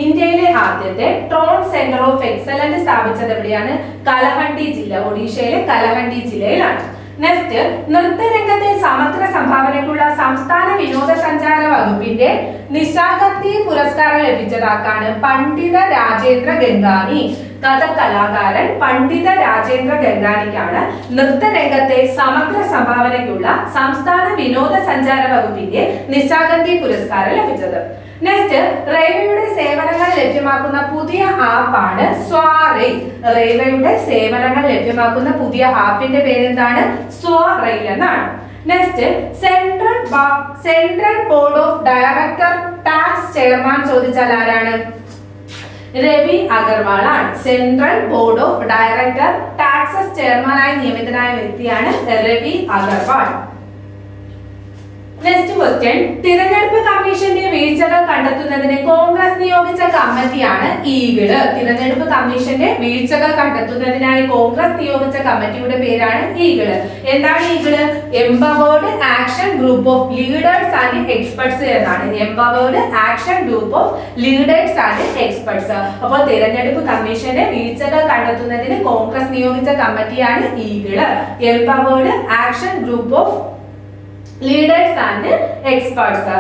ഇന്ത്യയിലെ ആദ്യത്തെ ട്രോൺ സെന്റർ ഓഫ് എക്സലൻസ് സ്ഥാപിച്ചത് എവിടെയാണ്? കലഹണ്ഡി ജില്ല, ഒഡീഷയിലെ കലഹണ്ഡി ജില്ലയിലാണ്. നെക്സ്റ്റ്, നൃത്തരംഗത്തെ സമഗ്ര സംഭാവനയ്ക്കുള്ള സംസ്ഥാന വിനോദസഞ്ചാര വകുപ്പിന്റെ നിശാഗന്ധി പുരസ്കാരം ലഭിച്ചതാക്കാണ് പണ്ഡിത രാജേന്ദ്ര ഗംഗാനി. കഥക് കലാകാരൻ പണ്ഡിത രാജേന്ദ്ര ഗംഗാനിക്കാണ് നൃത്തരംഗത്തെ സമഗ്ര സംഭാവനയ്ക്കുള്ള സംസ്ഥാന വിനോദസഞ്ചാര വകുപ്പിന്റെ നിശാഗന്ധി പുരസ്കാരം ലഭിച്ചത്. നെക്സ്റ്റ്, റെയിൽവേയുടെ സേവനങ്ങൾ ലഭ്യമാക്കുന്ന പുതിയ ആപ്പാണ് സ്വറെയിൽ. റെയിൽവേയുടെ സേവനങ്ങൾ ലഭ്യമാക്കുന്ന പുതിയ ആപ്പിന്റെ പേരെന്താണ്? സ്വറെയിൽ എന്നാണ്. Next, central board of director tax chairman ചോദിച്ചാൽ ആരാണ്? രവി അഗർവാൾ ആണ്. Central board of director taxes ചെയർമാനായി നിയമിതനായ വ്യക്തിയാണ് രവി അഗർവാൾ. നെക്സ്റ്റ് ക്വസ്റ്റ്യൻ, തിരഞ്ഞെടുപ്പ് കമ്മീഷന്റെ വീഴ്ചകൾ കണ്ടെത്തുന്നതിന് കോൺഗ്രസ് നിയോഗിച്ച കമ്മിറ്റിയാണ് ഈഗിള്. തിരഞ്ഞെടുപ്പ് കമ്മീഷന്റെ വീഴ്ചകൾ കണ്ടെത്തുന്നതിനായി കോൺഗ്രസ് നിയോഗിച്ച കമ്മിറ്റിയുടെ പേരാണ് ഈഗിള്. എന്താണ് eagle? Empowered action group of leaders and experts എന്നാണ്. Empowered action group of leaders and experts. അപ്പോൾ തിരഞ്ഞെടുപ്പ് കമ്മീഷന്റെ വീഴ്ചകൾ കണ്ടെത്തുന്നതിന് കോൺഗ്രസ് നിയോഗിച്ച കമ്മിറ്റിയാണ് eagle. Empowered action group of leaders and experts.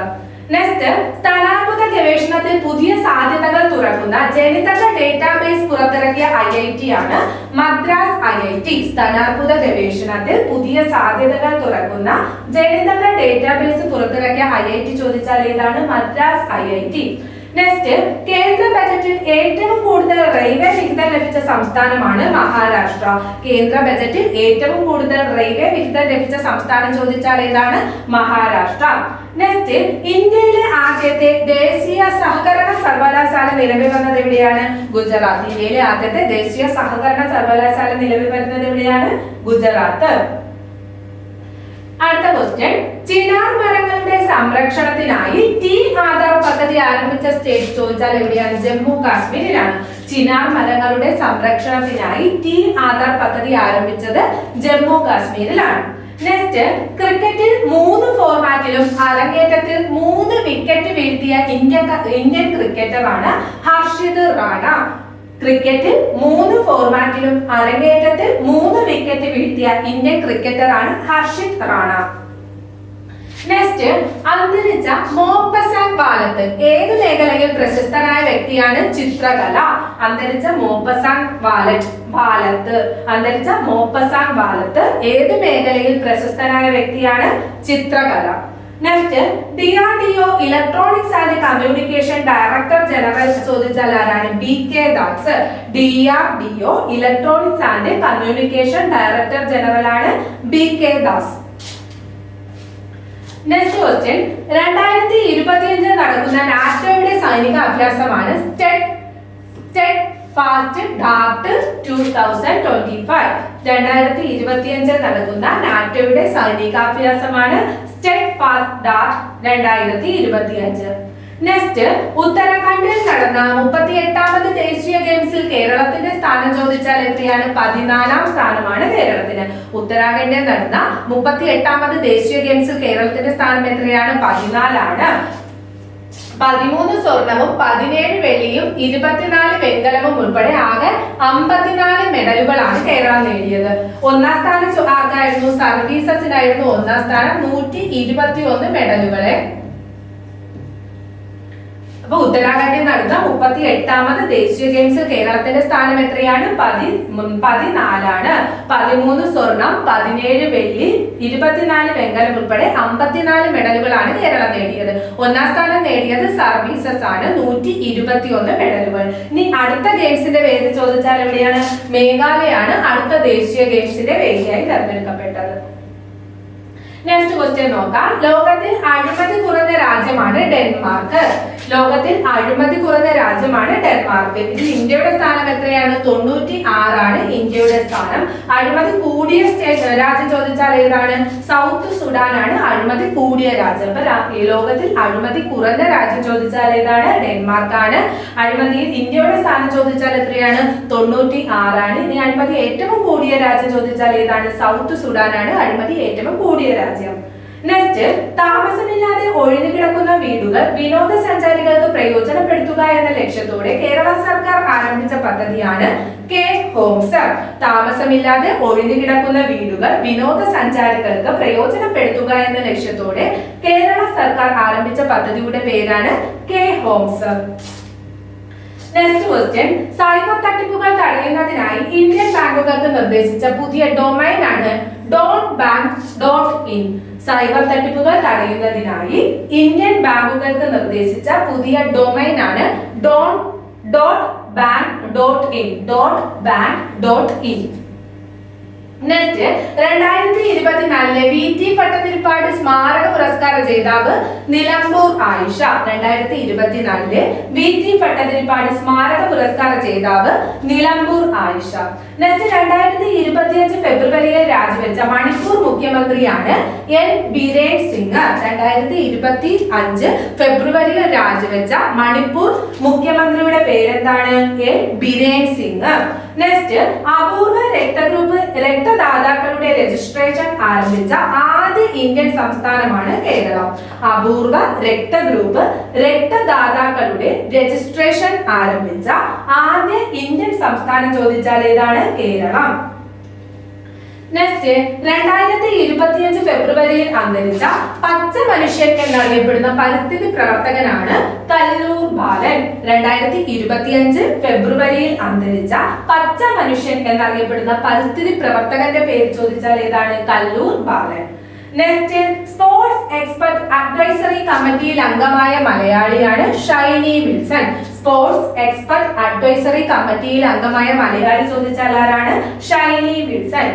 Next, സ്ഥാനാർബുദ ഗവേഷണത്തിൽ പുതിയ സാധ്യതകൾ തുറക്കുന്ന ജനിതക ഡേറ്റാബേസ് പുറത്തിറക്കിയ IIT ആണ് മദ്രാസ് IIT. സ്ഥാനാർബുദ ഗവേഷണത്തിൽ പുതിയ സാധ്യതകൾ തുറക്കുന്ന ജനിതക ഡേറ്റാബേസ് പുറത്തിറക്കിയ IIT ചോദിച്ചാൽ ഏതാണ്? മദ്രാസ് IIT. നെക്സ്റ്റ്, കേന്ദ്ര ബജറ്റിൽ ഏറ്റവും കൂടുതൽ റെയിൽവേ വിഹിതം ലഭിച്ച സംസ്ഥാനമാണ് മഹാരാഷ്ട്ര. കേന്ദ്ര ബജറ്റിൽ ഏറ്റവും കൂടുതൽ റെയിൽവേ വിഹിതം ലഭിച്ച സംസ്ഥാനം ചോദിച്ചാൽ ഏതാണ്? മഹാരാഷ്ട്ര. നെക്സ്റ്റ്, ഇന്ത്യയിലെ ആദ്യത്തെ ദേശീയ സഹകരണ സർവകലാശാല നിലവിൽ വന്നത് എവിടെയാണ്? ഗുജറാത്ത്. ഇന്ത്യയിലെ ആദ്യത്തെ ദേശീയ സഹകരണ സർവകലാശാല നിലവിൽ വരുന്നത് എവിടെയാണ്? ഗുജറാത്ത്. അടുത്ത ക്വസ്റ്റ്യൻ, ചിനാർ മരങ്ങളുടെ സംരക്ഷണത്തിനായി ടി ആധാർ പദ്ധതി ആരംഭിച്ച സ്റ്റേറ്റ് ചോദിച്ചാൽ എവിടെയാണ്? ജമ്മു കാശ്മീരിലാണ്. ചിനാർ മരങ്ങളുടെ സംരക്ഷണത്തിനായി ടി ആധാർ പദ്ധതി ആരംഭിച്ചത് ജമ്മു കാശ്മീരിലാണ്. നെക്സ്റ്റ്, ക്രിക്കറ്റിൽ 3 ഫോർമാറ്റിലും അരങ്ങേറ്റത്തിൽ 3 വിക്കറ്റ് വീഴ്ത്തിയ ഇന്ത്യൻ ക്രിക്കറ്ററാണ് ഹർഷിത് റാണ. ക്രിക്കറ്റിൽ 3 ഫോർമാറ്റിലും അരങ്ങേറ്റത്തിൽ 3 വിക്കറ്റ് വീഴ്ത്തിയ ഇന്ത്യൻ ക്രിക്കറ്ററാണ് ഹർഷിത് റാണ. നെക്സ്റ്റ്, അന്തരിച്ച മോപ്പസാങ് വാലത്ത് ഏത് മേഖലയിൽ പ്രശസ്തനായ വ്യക്തിയാണ്? ചിത്രകല. അന്തരിച്ച മോപ്പസാങ് വാലത്ത് ഏത് മേഖലയിൽ പ്രശസ്തനായ വ്യക്തിയാണ്? ചിത്രകല. Next, DRDO electronics and communication director general ചോദിച്ചാൽ ആരാണ്? BK Das. DRDO electronics and communication director general ആണ് BK ദാസ്. നെക്സ്റ്റ് ക്വസ്റ്റ്യൻ, 2025 നടക്കുന്ന നാറ്റോയുടെ സൈനിക അഭ്യാസമാണ് സ്റ്റെഡ്ഫാസ്റ്റ് ഡാർട്ട് 2025. 2025 നടക്കുന്ന നാറ്റോയുടെ സൈനികാഭ്യാസമാണ് സ്റ്റെഡ്ഫാസ്റ്റ് ഡാർട്ട് 2025. നെക്സ്റ്റ്, ഉത്തരാഖണ്ഡിൽ നടന്ന 38ാമത് ദേശീയ ഗെയിംസിൽ കേരളത്തിന്റെ സ്ഥാനം ചോദിച്ചാൽ എത്രയാണ്? 14ാം സ്ഥാനമാണ് കേരളത്തിന്. ഉത്തരാഖണ്ഡിൽ നടന്ന 38ാമത് ദേശീയ ഗെയിംസിൽ കേരളത്തിന്റെ സ്ഥാനം എത്രയാണ്? 14ആണ്. 13 സ്വർണവും 17 വെള്ളിയും 24 വെങ്കലവും ഉൾപ്പെടെ ആകെ 54 മെഡലുകളാണ് കേരളം നേടിയത്. ഒന്നാം സ്ഥാനം ആർക്കായിരുന്നു? സർവീസസിനായിരുന്നു ഒന്നാം സ്ഥാനം, 121 മെഡലുകളെ. അപ്പൊ ഉത്തരാഖണ്ഡിൽ നടന്ന 38ാമത് ദേശീയ ഗെയിംസിൽ കേരളത്തിന്റെ സ്ഥാനം എത്രയാണ്? 14ആണ്. 13 സ്വർണം, 17 വെള്ളി, 24 വെങ്കലം ഉൾപ്പെടെ 54 മെഡലുകളാണ് കേരളം നേടിയത്. ഒന്നാം സ്ഥാനം നേടിയത് സർവീസസ് ആണ്, 121 മെഡലുകൾ. ഇനി അടുത്ത ഗെയിംസിന്റെ വേദി ചോദിച്ചാൽ എവിടെയാണ്? മേഘാലയാണ് അടുത്ത ദേശീയ ഗെയിംസിന്റെ വേദിയായി തെരഞ്ഞെടുക്കപ്പെട്ടത്. നെക്സ്റ്റ് ക്വസ്റ്റ്യൻ നോക്കാം. ലോകത്തിൽ അഴിമതി കുറഞ്ഞ രാജ്യമാണ് ഡെൻമാർക്ക്. ലോകത്തിൽ അഴിമതി കുറഞ്ഞ രാജ്യമാണ് ഡെൻമാർക്ക്. ഇതിൽ ഇന്ത്യയുടെ സ്ഥാനം എത്രയാണ്? 96ആണ് ഇന്ത്യയുടെ സ്ഥാനം. അഴിമതി കൂടിയ രാജ്യം ചോദിച്ചാൽ ഏതാണ്? സൗത്ത് സുഡാനാണ് അഴിമതി കൂടിയ രാജ്യം. അപ്പൊ ലോകത്തിൽ അഴിമതി കുറഞ്ഞ രാജ്യം ചോദിച്ചാൽ ഏതാണ്? ഡെൻമാർക്കാണ്. അഴിമതിയിൽ ഇന്ത്യയുടെ സ്ഥാനം ചോദിച്ചാൽ എത്രയാണ്? 96ആണ്. ഇനി അഴിമതി ഏറ്റവും കൂടിയ രാജ്യം ചോദിച്ചാൽ ഏതാണ്? സൗത്ത് സുഡാനാണ് അഴിമതി ഏറ്റവും കൂടിയ രാജ്യം. നെക്സ്റ്റ്, താമസമില്ലാതെ ഒഴിഞ്ഞു കിടക്കുന്ന വീടുകൾ വിനോദസഞ്ചാരികൾക്ക് പ്രയോജനപ്പെടുത്തുക എന്ന ലക്ഷ്യത്തോടെ കേരള സർക്കാർ ആരംഭിച്ച പദ്ധതിയാണ് കെ ഹോംസ്. താമസമില്ലാതെ ഒഴിഞ്ഞു കിടക്കുന്ന വീടുകൾ വിനോദസഞ്ചാരികൾക്ക് പ്രയോജനപ്പെടുത്തുക എന്ന ലക്ഷ്യത്തോടെ കേരള സർക്കാർ ആരംഭിച്ച പദ്ധതിയുടെ പേരാണ് K Holmes. Next question, cyber തട്ടിപ്പുകൾ തടയുന്നതിനായി ഇന്ത്യൻ ബാങ്കുകൾക്ക് നിർദ്ദേശിച്ച പുതിയ ഡൊമൈൻ ആണ് .bank.in. സൈബർ തട്ടിപ്പുകൾ തടയുന്നതിനായി ഇന്ത്യൻ ബാങ്കുകൾക്ക് നിർദ്ദേശിച്ച പുതിയ ഡൊമൈൻ ആണ് .bank.in. നെക്സ്റ്റ്, 2024 VT ഭട്ടതിരിപ്പാട് സ്മാരക പുരസ്കാര ജേതാവ് നിലമ്പൂർ ആയിഷ. 2024 VT ഭട്ടതിരിപ്പാട് സ്മാരക പുരസ്കാര ജേതാവ് നിലമ്പൂർ ആയിഷ. നെക്സ്റ്റ്, 2025 ഫെബ്രുവരിയിൽ രാജിവെച്ച മണിപ്പൂർ മുഖ്യമന്ത്രിയാണ് എൻ ബിരേൻ സിംഗ്. 2025 ഫെബ്രുവരിയിൽ രാജിവെച്ച മണിപ്പൂർ മുഖ്യമന്ത്രിയുടെ പേരെന്താണ്? എൻ ബിരേൻ സിംഗ്. നെക്സ്റ്റ്, അപൂർവ രക്തദാതാക്കളുടെ രജിസ്ട്രേഷൻ ആരംഭിച്ച ആദ്യ ഇന്ത്യൻ സംസ്ഥാനമാണ് കേരളം. അപൂർവ രക്തദാതാക്കളുടെ രജിസ്ട്രേഷൻ ആരംഭിച്ച ആദ്യ ഇന്ത്യൻ സംസ്ഥാനം ചോദിച്ചാൽ ഏതാണ്? കേരളം. നെക്സ്റ്റ്, 2025 ഫെബ്രുവരിയിൽ അന്തരിച്ച പച്ച മനുഷ്യൻ എന്നറിയപ്പെടുന്ന പരിസ്ഥിതി പ്രവർത്തകനാണ് കല്ലൂർ ബാലൻ. 2025 ഫെബ്രുവരിയിൽ അന്തരിച്ച പച്ച മനുഷ്യൻ എന്നറിയപ്പെടുന്ന പരിസ്ഥിതി പ്രവർത്തകന്റെ പേര് ചോദിച്ചാൽ ഏതാണ്? കല്ലൂർ ബാലൻ. നെക്സ്റ്റ് സ്പോർട്സ് എക്സ്പെർട്ട് അഡ്വൈസറി കമ്മിറ്റിയിൽ അംഗമായ മലയാളിയാണ് Shiny Wilson. Sports expert advisory കമ്മിറ്റിയിൽ അംഗമായ മലയാളി ചോദിച്ചാൽ ആരാണ്? ഷൈനി വിൽസൺ.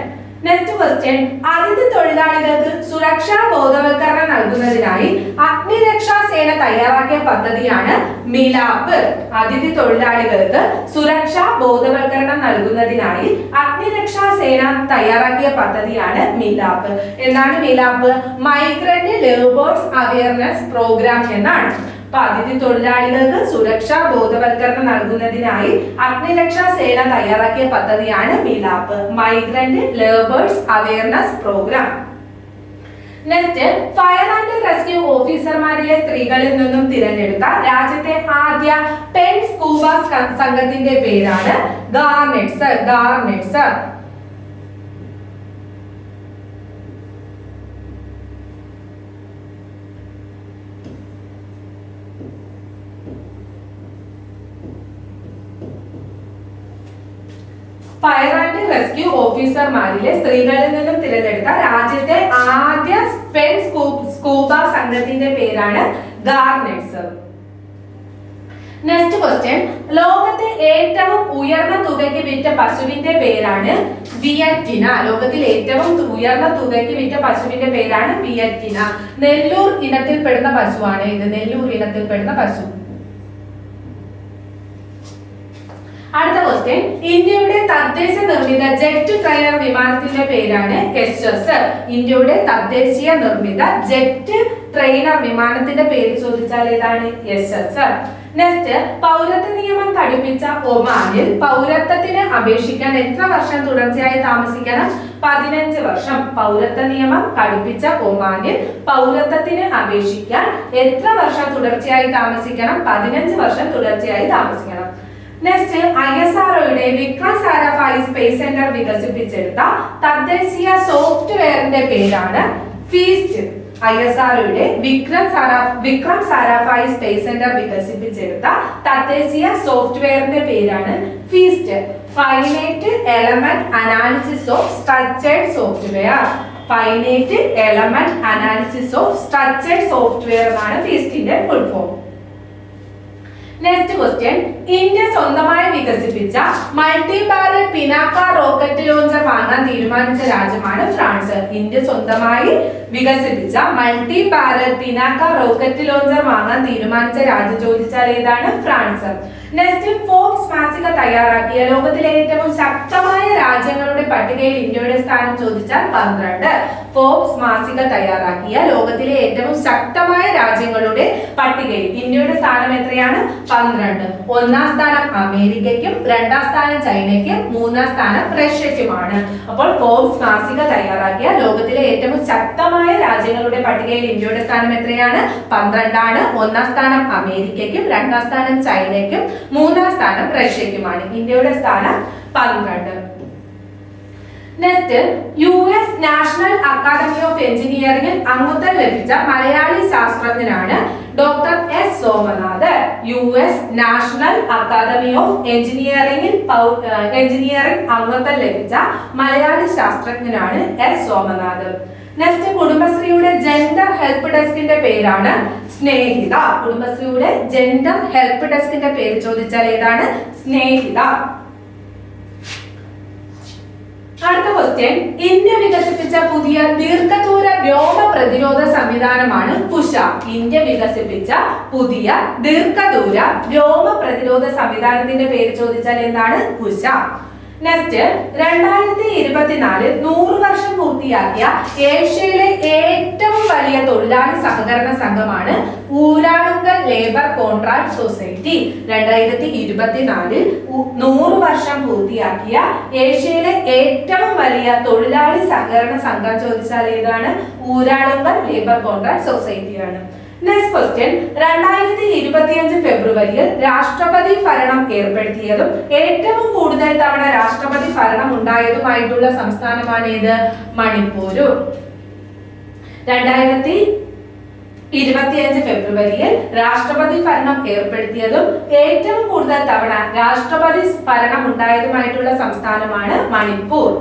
നെക്സ്റ്റ് ക്വസ്റ്റ്യൻ, അതിഥി തൊഴിലാളികൾക്ക് സുരക്ഷാ ബോധവൽക്കരണം നൽകുന്നതിനായി അഗ്നിരക്ഷാ സേന തയ്യാറാക്കിയ പദ്ധതിയാണ് മിലാപ്പ്. അതിഥി തൊഴിലാളികൾക്ക് സുരക്ഷാ ബോധവൽക്കരണം നൽകുന്നതിനായി അഗ്നിരക്ഷാ സേന തയ്യാറാക്കിയ പദ്ധതിയാണ് മിലാപ്പ്. എന്താണ് മിലാപ്പ്? മൈഗ്രന്റ് ലേബേഴ്സ് അവയർനെസ് പ്രോഗ്രാം എന്നാണ്. അതിഥി തൊഴിലാളികൾക്ക് സുരക്ഷാ ബോധവൽക്കരണം നൽകുന്നതിനായി അഗ്നിരക്ഷാ സേന തയ്യാറാക്കിയ പദ്ധതിയാണ് Milap, migrant labours awareness programme. Next, fire and rescue ഓഫീസർമാരിലെ സ്ത്രീകളിൽ നിന്നും തിരഞ്ഞെടുത്ത രാജ്യത്തെ ആദ്യ പെൻ സ്കൂബ സംഘത്തിന്റെ പേരാണ് ഗാർനെറ്റ്സ്. ഫയർ ആൻഡ് റെസ്ക്യൂ ഓഫീസർമാരിലെ സ്ത്രീകളിൽ നിന്നും തിരഞ്ഞെടുത്ത രാജ്യത്തെ ആദ്യ പെൻ സ്കൂബ സംഘത്തിന്റെ പേരാണ് ഗാർനെറ്റ്സ്. നെക്സ്റ്റ് ക്വസ്റ്റ്യൻ, ലോകത്തെ ഏറ്റവും ഉയർന്ന തുകയ്ക്ക് വിറ്റ പശുവിന്റെ പേരാണ് വിയറ്റിന. ലോകത്തിൽ ഏറ്റവും ഉയർന്ന തുകയ്ക്ക് വിറ്റ പശുവിന്റെ പേരാണ് വിയറ്റിന. നെല്ലൂർ ഇനത്തിൽപ്പെടുന്ന പശുവാണ് ഇത്. നെല്ലൂർ ഇനത്തിൽപ്പെടുന്ന പശു. അടുത്ത ക്വസ്റ്റ്യൻ, ഇന്ത്യയുടെ തദ്ദേശ നിർമ്മിത ജെറ്റ് ട്രെയിനർ വിമാനത്തിന്റെ പേരാണ് എസ്എസ്. ഇന്ത്യയുടെ തദ്ദേശീയ നിർമ്മിത ജെറ്റ് ട്രെയിനർ വിമാനത്തിന്റെ പേര് ചോദിച്ചാൽ ഏതാണ്? എസ്എസ്. നെക്സ്റ്റ്, പൗരത്വ നിയമം ഘടിപ്പിച്ച ഒമാനിൽ പൗരത്വത്തിന് അപേക്ഷിക്കാൻ എത്ര വർഷം തുടർച്ചയായി താമസിക്കണം? 15 വർഷം. പൗരത്വ നിയമം ഘടിപ്പിച്ച ഒമാനിൽ പൗരത്വത്തിന് അപേക്ഷിക്കാൻ എത്ര വർഷം തുടർച്ചയായി താമസിക്കണം? 15 വർഷം തുടർച്ചയായി താമസിക്കണം. നെക്സ്റ്റ്, ISROയുടെ വിക്രം സാരാഭായ് സ്പേസ് സെന്റർ വികസിപ്പിച്ചെടുത്ത തദ്ദേശീയ സോഫ്റ്റ്വെയറിന്റെ പേരാണ് ഫീസ്റ്റ്. ISROയുടെ വിക്രം സാരാഭായ് സ്പേസ് സെന്റർ വികസിപ്പിച്ചെടുത്ത തദ്ദേശീയ സോഫ്റ്റ്വെയറിന്റെ പേരാണ് feast. Finite element analysis of structured software. Finite element analysis of structured software എന്നാണ് ഫീസ്റ്റിന്റെ full form. Next question, India സ്വന്തമായി വികസിപ്പിച്ച multi barrel Pinaka rocket launcher വാങ്ങാൻ തീരുമാനിച്ച രാജ്യമാണ് ഫ്രാൻസ്. ഇന്ത്യ സ്വന്തമായി വികസിപ്പിച്ച multi barrel Pinaka rocket launcher വാങ്ങാൻ തീരുമാനിച്ച രാജ്യം ചോദിച്ചാൽ ഏതാണ്? ഫ്രാൻസ്. നെക്സ്റ്റ്, ഫോർബ്സ് മാസിക തയ്യാറാക്കിയ ലോകത്തിലെ ഏറ്റവും ശക്തമായ രാജ്യങ്ങളുടെ പട്ടികയിൽ ഇന്ത്യയുടെ സ്ഥാനം ചോദിച്ചാൽ 12. ഫോർബ്സ് മാസിക തയ്യാറാക്കിയ ലോകത്തിലെ ഏറ്റവും ശക്തമായ രാജ്യങ്ങളുടെ പട്ടികയിൽ ഇന്ത്യയുടെ സ്ഥാനം എത്രയാണ്? 12. ഒന്നാം സ്ഥാനം അമേരിക്കയ്ക്കും, രണ്ടാം സ്ഥാനം ചൈനയ്ക്കും, മൂന്നാം സ്ഥാനം റഷ്യയ്ക്കുമാണ്. അപ്പോൾ ഫോർബ്സ് മാസിക തയ്യാറാക്കിയ ലോകത്തിലെ ഏറ്റവും ശക്തമായ രാജ്യങ്ങളുടെ പട്ടികയിൽ ഇന്ത്യയുടെ സ്ഥാനം എത്രയാണ്? 12 ആണ്. ഒന്നാം സ്ഥാനം അമേരിക്കയ്ക്കും, രണ്ടാം സ്ഥാനം ചൈനയ്ക്കും, മൂന്നാം സ്ഥാനം റഷ്യയ്ക്കുമാണ്. ഇന്ത്യയുടെ സ്ഥാനം 12. Next, US national academy of എഞ്ചിനീയറിംഗിൽ അംഗത്വം ലഭിച്ച മലയാളി ശാസ്ത്രജ്ഞനാണ് doctor S Somanath. US national academy of എഞ്ചിനീയറിംഗിൽ അംഗത്വം ലഭിച്ച മലയാളി ശാസ്ത്രജ്ഞനാണ് എസ് സോമനാഥ്. നെക്സ്റ്റ്, കുടുംബശ്രീയുടെ ജെൻഡർ ഹെൽപ്പ് ഡെസ്കിന്റെ പേരാണ് സ്നേഹിത. കുടുംബശ്രീയുടെ ജെൻഡർ ഹെൽപ്പ് ഡെസ്കിന്റെ പേര് ചോദിച്ചാൽ ഏതാണ്? സ്നേഹിത. അടുത്ത ക്വസ്റ്റ്യൻ, ഇന്ത്യ വികസിപ്പിച്ച പുതിയ ദീർഘദൂര വ്യോമ പ്രതിരോധ സംവിധാനമാണ് കുശ. ഇന്ത്യ വികസിപ്പിച്ച പുതിയ ദീർഘദൂര വ്യോമ പ്രതിരോധ സംവിധാനത്തിന്റെ പേര് ചോദിച്ചാൽ എന്താണ്? കുശ. നെക്സ്റ്റ്, 2024 100 വർഷം പൂർത്തിയാക്കിയ ഏഷ്യയിലെ ഏറ്റവും വലിയ തൊഴിലാളി സഹകരണ സംഘമാണ് ഊരാളുങ്കൽ ലേബർ കോൺട്രാക്ട് സൊസൈറ്റി. 2024 100 വർഷം പൂർത്തിയാക്കിയ ഏഷ്യയിലെ ഏറ്റവും വലിയ തൊഴിലാളി സഹകരണ സംഘം ചോദിച്ചാൽ ഏതാണ്? ഊരാളുങ്കൽ ലേബർ കോൺട്രാക്ട് സൊസൈറ്റിയാണ്. നെക്സ്റ്റ് ക്വസ്റ്റ്യൻ, 2025 ഫെബ്രുവരിയിൽ രാഷ്ട്രപതി ഭരണം ഏർപ്പെടുത്തിയതും ഏറ്റവും കൂടുതൽ തവണ രാഷ്ട്രപതി ഭരണം ഉണ്ടായതുമായിട്ടുള്ള സംസ്ഥാനമാണ് ഏത്? മണിപ്പൂർ. 2025 ഫെബ്രുവരിയിൽ രാഷ്ട്രപതി ഭരണം ഏർപ്പെടുത്തിയതും ഏറ്റവും കൂടുതൽ തവണ രാഷ്ട്രപതി ഭരണം ഉണ്ടായതുമായിട്ടുള്ള സംസ്ഥാനമാണ് മണിപ്പൂർ.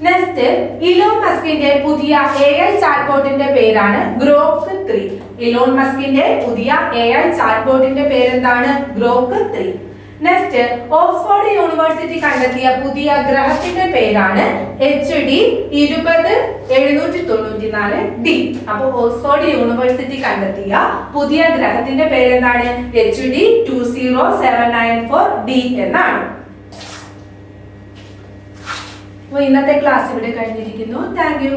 നെക്സ്റ്റ്, നെക്സ്റ്റ് ഇലോൺ മസ്കിന്റെ പുതിയ AI ചാറ്റ്ബോട്ടിന്റെ പേരാണ് ഗ്രോക്ക് 3. ഇലോൺ മസ്കിന്റെ പുതിയ AI ചാറ്റ്ബോട്ടിന്റെ പേരെന്താണ്? ഗ്രോക്ക് 3. നെക്സ്റ്റ് ഓക്സ്ഫോർഡ് യൂണിവേഴ്സിറ്റി കണ്ടെത്തിയ പുതിയ ഗ്രഹത്തിന്റെ പേരാണ് HD 20794d. അപ്പോൾ ഓക്സ്ഫോർഡ് യൂണിവേഴ്സിറ്റി കണ്ടെത്തിയ പുതിയ ഗ്രഹത്തിന്റെ പേരെന്താണ്? HD 20794d എന്നാണ്. അപ്പോൾ ഇന്നത്തെ ക്ലാസ് ഇവിടെ കഴിഞ്ഞിരിക്കുന്നു. Thank you.